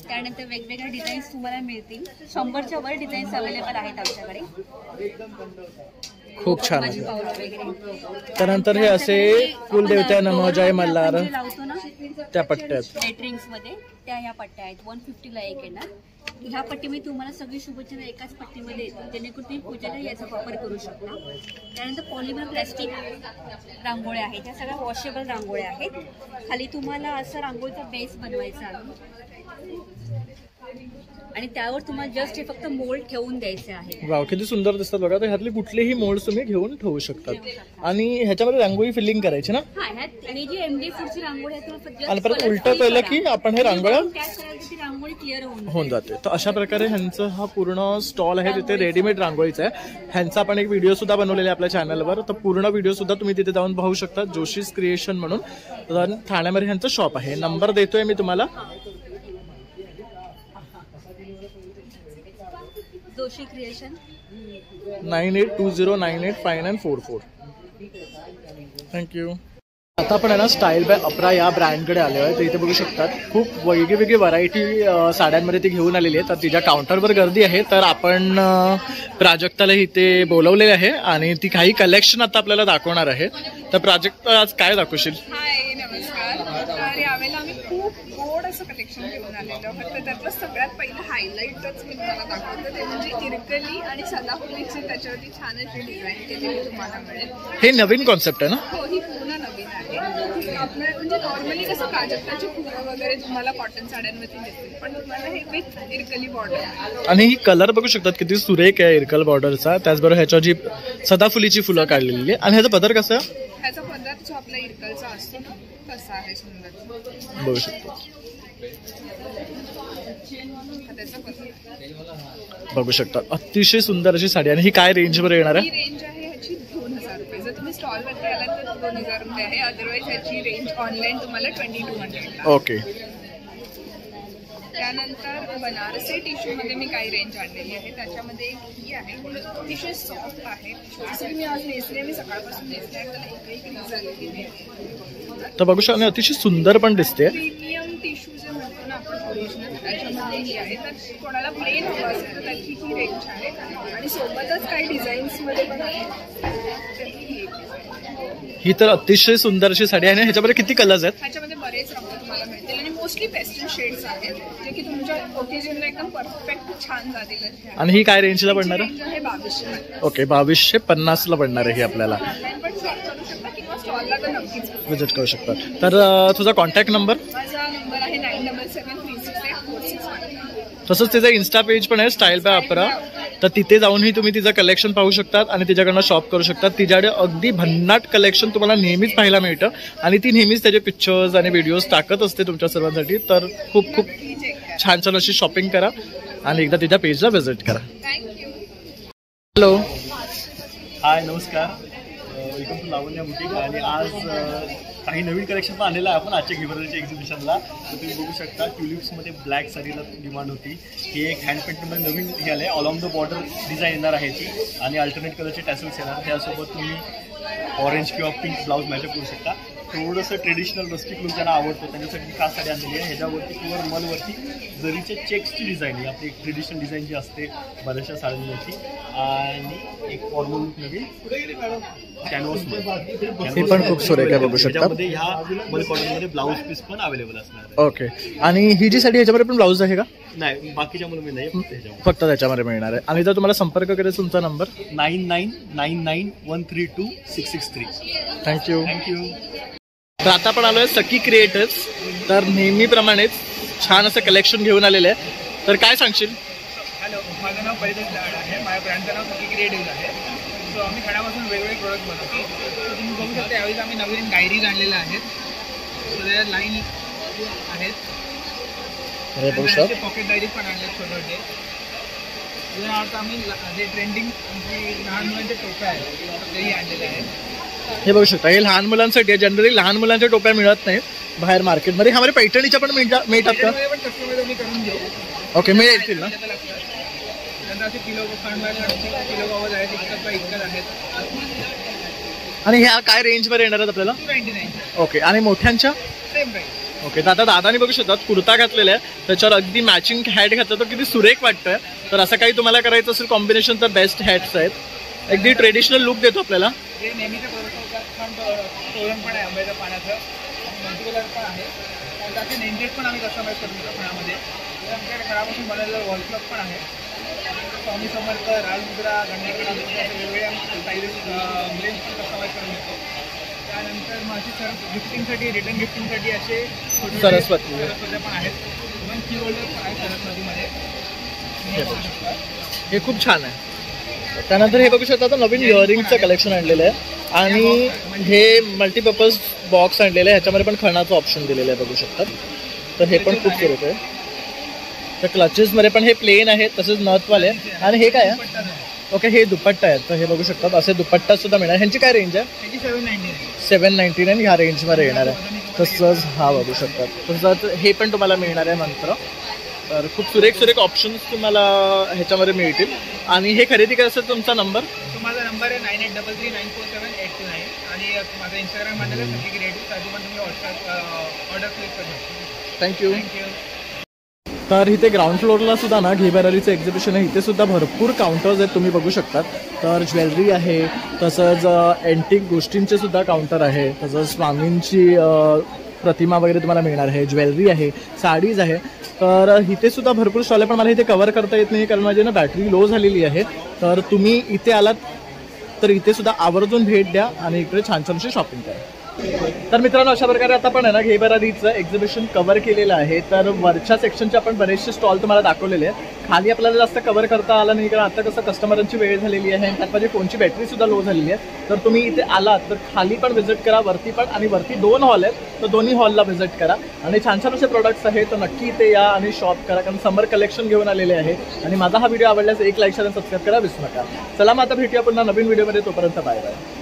Speaker 9: त्यानंतर वेगवेगळ्या डिझाईन्स तुम्हाला मिळतील. 100च्या वर डिझाईन्स अवेलेबल आहेत आमच्याकडे.
Speaker 2: खूप छान आहे. त्यानंतर हे असे कुलदेवता नमः जय मल्हार त्या पट्ट्यात
Speaker 9: लेटरिंग्स मध्ये त्या ह्या पट्ट्या आहेत. 150ला एक येणार. ह्या पट्टीमध्ये तुम्हाला सगळी शुभचिन्ह एकाच पट्टीमध्ये येतील, जेणेकरून तुम्ही पूजेला याचा वापर करू शकता. त्यानंतर पॉलिमर प्लॅस्टिक रांगोळ्या आहेत. ह्या सगळ्या वॉशेबल रांगोळ्या आहेत. खाली तुम्हाला असं रांगोळीचा बेस बनवायचा आहे आणि त्यावर तुम्हाला जस्ट हे फक्त मोल्ड ठेवून द्यायचे आहे.
Speaker 2: वाव, किती सुंदर दिसतात बघा. तर ह्यातले कुठलेही मोल्ड तुम्ही घेऊन ठेवू शकतात. आणि ह्याच्यामध्ये रांगोळी फिलिंग करायची ना.
Speaker 9: आणि जी MD फूडची रांगोळी आहे
Speaker 2: आणि परत उलटं केलं की आपण हे रांगोळ्या
Speaker 9: रांगोळी क्लिअर
Speaker 2: होऊन जाते. तर अशा प्रकारे ह्यांचं हा पूर्ण स्टॉल आहे. तिथे रेडीमेड रांगोळीचा आहे. ह्यांचा आपण एक व्हिडिओ सुद्धा बनवलेला आहे आपल्या चॅनलवर. तर पूर्ण व्हिडिओ सुद्धा तुम्ही तिथे जाऊन पाहू शकता. जोशीज क्रिएशन म्हणून. तर ठाण्यामध्ये ह्यांचं शॉप आहे. नंबर देतोय मी तुम्हाला.
Speaker 9: जोशी क्रिएशन
Speaker 2: 9820985944. थँक्यू. आता आपण आहे ना स्टाईल बाय अपरा या ब्रँडकडे आलो आहे. तर इथे बघू शकतात खूप वेगळी व्हरायटी साड्यांमध्ये ती घेऊन आलेली आहे. तर तिच्या काउंटरवर गर्दी आहे. तर आपण प्राजक्ताला इथे बोलवलेले आहे आणि ती काही कलेक्शन आता आपल्याला दाखवणार आहे. तर प्राजक्ता आज काय दाखवशील?
Speaker 1: हाय, नमस्कार. तर यावेळेला आम्ही खूप गोड असं कलेक्शन घेऊन आलेलो. फक्त त्यातलं सगळ्यात पहिलं हायलाईटच मी तुम्हाला दाखवतो ते म्हणजे इरकली आणि सदाफुलीची त्याच्यावरती छान अशी डिझाईन केलेली तुम्हाला मिळेल.
Speaker 2: हे नवीन कॉन्सेप्ट आहे ना?
Speaker 1: हो, ही पूर्ण नवीन आहे. आपलं म्हणजे नॉर्मली कसं प्राजक्ताची फुलं वगैरे तुम्हाला कॉटन साड्यांमध्ये दिसतील, पण तुम्हाला हे विथ इरकली बॉर्डर.
Speaker 2: आणि ही कलर बघू शकतात किती सुरेख आहे इरकल बॉर्डरचा. त्याचबरोबर ह्याच्यावर जी सदाफुलीची फुलं काढलेली आहे. आणि ह्याचा पदर कसा आहे?
Speaker 1: ह्याचा पदर जो आपला इरकलचा असतो ना तसा आहे. सुंदर
Speaker 2: बघू शकतो. बघू शकता अतिशय सुंदर अशी साडी. आणि ही काय रेंजवर येणार आहे?
Speaker 1: ही रेंज आहे ह्याची 2000 रुपये. जर तुम्ही स्टॉलवरती आलात तर 2000 रुपये आहे. अदरवाईज ह्याची रेंज ऑनलाईन तुम्हाला 2200.
Speaker 2: ओके.
Speaker 1: त्यानंतर बनारसी टिश्यूमध्ये मी काही रेंज आणलेली आहे. त्याच्यामध्ये एक ही आहे, अतिशय सॉफ्ट आहे. जसं की मी आज नेसले, मी सकाळपासून नेसले आहे. त्याला एक यूज झालेली नाही.
Speaker 2: तर बघू शकता अतिशय सुंदर पण दिसते.
Speaker 1: प्रीमियम टिश्यू जे म्हणतो ना आपण ओरिजिनल, त्याच्यामध्ये ही आहे. तर कोणाला प्लेन हवं असेल तर त्याची ही रेंज आहे. आणि सोबतच काही डिझाईन्समध्ये पण
Speaker 2: ही तर अतिशय सुंदर अशी साडी आहे. ह्याच्यामध्ये किती कलर्स आहेत?
Speaker 1: ह्याच्यामध्ये बरेच रंग तुम्हाला मिळतील आणि मोस्टली पेस्टल शेड्स आहेत जे की तुमच्या ओकेजनला एकदम परफेक्ट छान जातील.
Speaker 2: आणि ही काय रेंजला पडणार आहे?
Speaker 1: 2250.
Speaker 2: ओके, 2250ला पडणार आहे ही आपल्याला.
Speaker 1: पण शॉप करू शकता किंवा स्टॉलला तर नक्कीच
Speaker 2: विजिट करू शकता. तर तुझा कॉन्टॅक्ट नंबर?
Speaker 1: माझा नंबर आहे 9773684681.
Speaker 2: तसंच तिचं इन्स्टा पेज पण आहे स्टाईल बाय अपरा. तर तिथे जाऊनही तुम्ही तिचं कलेक्शन पाहू शकतात आणि तिच्याकडनं शॉप करू शकतात. तिच्याकडे अगदी भन्नाट कलेक्शन तुम्हाला नेहमीच पाहायला मिळतं आणि ती नेहमीच त्याचे पिक्चर्स आणि व्हिडिओज टाकत असते तुमच्या सर्वांसाठी. तर खूप खूप छान छान अशी शॉपिंग करा आणि एकदा तिच्या पेजला व्हिजिट करा. हॅलो,
Speaker 5: हाय, नमस्कार. Welcome to Lavanya boutique. आणि आज काही नवीन कलेक्शन पण आलेलं आहे आपण आजच्या घेवराच्या एक्झिबिशनला. तर तुम्ही बघू शकता ट्युलिप्समध्ये ब्लॅक साडीला डिमांड होती. ही एक हँड पेंटमध्ये नवीन हे आलं आहे. ऑल द बॉर्डर डिझाईन येणार आहे ती आणि अल्टरनेट कलरचे टॅसल्स येणार. त्यासोबत तुम्ही ऑरेंज किंवा पिंक ब्लाऊज मॅचअप करू शकता. थोडंसं ट्रेडिशनल रस्टिक लुक ज्यांना आवडतो त्यांच्यासाठी खास साडी आणलेली आहे. ह्याच्यावरती किंवा रुमालवरती जरीच्या चेक्सची डिझाईन आहे. आपली एक ट्रेडिशनल डिझाईन जी असते बऱ्याचशा साड्यांवरची. आणि एक फॉर्मल लुक नवीन कॅनव्हास
Speaker 2: ही पण खूप सुरेख आहे, बघू शकता.
Speaker 5: त्यामध्ये ह्या मल कॉटनमध्ये ब्लाऊज पीस पण अवेलेबल असणार.
Speaker 2: ओके. आणि ही जी साडी ह्याच्यामध्ये पण ब्लाऊज आहे का?
Speaker 5: नाही, बाकीच्या मुलं नाही,
Speaker 2: फक्त त्याच्यामध्ये मिळणार आहे. आणि जर तुम्हाला संपर्क करायचा तुमचा नंबर
Speaker 5: 9999132663.
Speaker 2: थँक्यू.
Speaker 5: थँक्यू.
Speaker 2: तर आता आपण आलोय सखी क्रिएटर्स. तर नेहमीप्रमाणेच छान असं कलेक्शन घेऊन आलेलं आहे. तर काय सांगशील?
Speaker 12: हॅलो, माझं नाव परितोष लाड आहे. माझ्या ब्रँडचं नाव सखी क्रिएटिव्ह आहे. सो आम्ही खड्यापासून वेगवेगळे प्रोडक्ट बनवतो. तर तुम्ही बघू शकता यावेळी आम्ही नवीन डायरीज आणलेल्या आहेत. सो त्या लाईन आहेत. पॉकेट डायरीज पण आणले छोटे छोटे. उदाहरणार्थ आम्ही जे ट्रेंडिंग लहान मुलांचे टोप्या आहेत तेही आणलेले आहेत.
Speaker 2: हे बघू शकता, हे लहान मुलांसाठी जनरली लहान मुलांच्या टोप्या मिळत नाही बाहेर मार्केटमध्ये. ह्यामध्ये पैठणीच्या पण मिळतात का?
Speaker 12: पण कस्टमाइज आम्ही करून घेऊ.
Speaker 2: ओके, मिळतील ना?
Speaker 12: नंतर असे किलो आवाज आहेत, इतकं आहेत.
Speaker 2: आणि ह्या काय रेंजमध्ये येणार आहेत आपल्याला?
Speaker 12: 299.
Speaker 2: ओके, आणि मोठ्यांच्या?
Speaker 12: Same price.
Speaker 2: ओके, तर आता दादानी बघू शकतात कुर्ता घातलेला आहे, त्याच्यावर अगदी मॅचिंग हॅट घातलं तर किती सुरेख वाटतंय. तर असं काही तुम्हाला करायचं असेल कॉम्बिनेशन तर बेस्ट हॅट्स आहेत. अगदी ट्रेडिशनल लुक देतो आपल्याला.
Speaker 12: हे नेहमीच्या तोरण पण आहे आंब्याच्या पाण्याचं, मल्टीकलर पण आहे. त्याचे नेमप्लेट पण आम्ही कस्टमाइज करून देतो खणामध्ये. आमच्याकडे खणापासून बनवलेलं वॉल क्लॉक पण आहे. स्वामी समर्थ, राजमुद्रा, गणेश वेगवेगळ्या साईजेस रेंज पण कस्टमाइज करून देतो. त्यानंतर माझी गिफ्टिंगसाठी, रिटर्न गिफ्टिंगसाठी असे
Speaker 2: सरस्वती
Speaker 12: पण आहेत. इव्हन की होल्डर पण आहे सरस्वतीमध्ये.
Speaker 2: हे खूप छान आहे. त्यानंतर हे बघू शकता, आता नवीन इयरिंगचं कलेक्शन आणलेलं आहे आणि हे मल्टीपर्पज बॉक्स आणलेलं आहे. ह्याच्यामध्ये पण खणाचं ऑप्शन दिलेलं आहे बघू शकतात. तर हे पण खूप सुरेख आहे. तर क्लचेसमध्ये पण हे प्लेन आहे, तसेच नथवाले. आणि हे काय आहे? ओके, हे दुपट्टा आहे. तर हे बघू शकतात, असे दुपट्टा सुद्धा मिळणार. ह्यांची काय रेंज आहे? 799 ह्या रेंजमध्ये येणार आहे. तसंच हा बघू शकतात. तसंच हे पण तुम्हाला मिळणार आहे मंत्र. तर खूप सुरेख ऑप्शन्स तुम्हाला ह्याच्यामध्ये मिळतील. आणि हे खरेदी करायचं तुमचा नंबर?
Speaker 12: माझा नंबर आहे 9833947829 आणि माझा इंस्टाग्राम हँडल आहे सखी क्रिएटिव्ह. त्याची पण तुम्ही ऑर्डर प्लेस करू शकता.
Speaker 2: थँक्यू. तर इथे ग्राउंड फ्लोअरला सुद्धा ना घे भरारीचं एक्झिबिशन आहे. इथे सुद्धा भरपूर काउंटर्स आहेत, तुम्ही बघू शकतात. तर ज्वेलरी आहे, तसंच अँटिक गोष्टींचे सुद्धा काउंटर आहे. तसंच स्वामींची प्रतिमा वगैरे तुम्हाला मिळणार आहे. ज्वेलरी आहे, साडीज आहे. तर इथे सुद्धा भरपूर स्टॉल आहे, पण मला इथे कव्हर करता येत नाही कारण माझी ना बॅटरी लो झालेली आहे. तर तुम्ही इथे आलात तर इथे सुद्धा आवर्जून भेट द्या आणि इकडे छान छान अशी शॉपिंग करा. तर मित्रांनो, अशा प्रकारे आता पण आहे ना घे भरारीचं एक्झिबिशन कव्हर केलेलं आहे. तर वरच्या सेक्शनचे आपण बरेचसे स्टॉल तुम्हाला दाखवलेले आहेत. खाली आपल्याला जास्त कव्हर करता आला नाही कारण आता कसं कस्टमरांची वेळ झालेली आहे आणि त्यात माझी फोनची बॅटरी सुद्धा लो झालेली आहे. तर तुम्ही इथे आलात तर खाली पण व्हिजिट करा, वरती पण. आणि वरती 2 हॉल आहेत, तर दोन्ही हॉलला व्हिजिट करा. आणि छान छान असे प्रोडक्ट्स आहेत, तर नक्की इथे या आणि शॉप करा कारण समर कलेक्शन घेऊन आलेले आहे. आणि माझा हा व्हिडिओ आवडल्यास एक लाईक, शेअर आणि सबस्क्राईब करा विसरू नका. चला मग आता भेटूया पुन्हा नवीन व्हिडिओमध्ये. तोपर्यंत बाय बाय.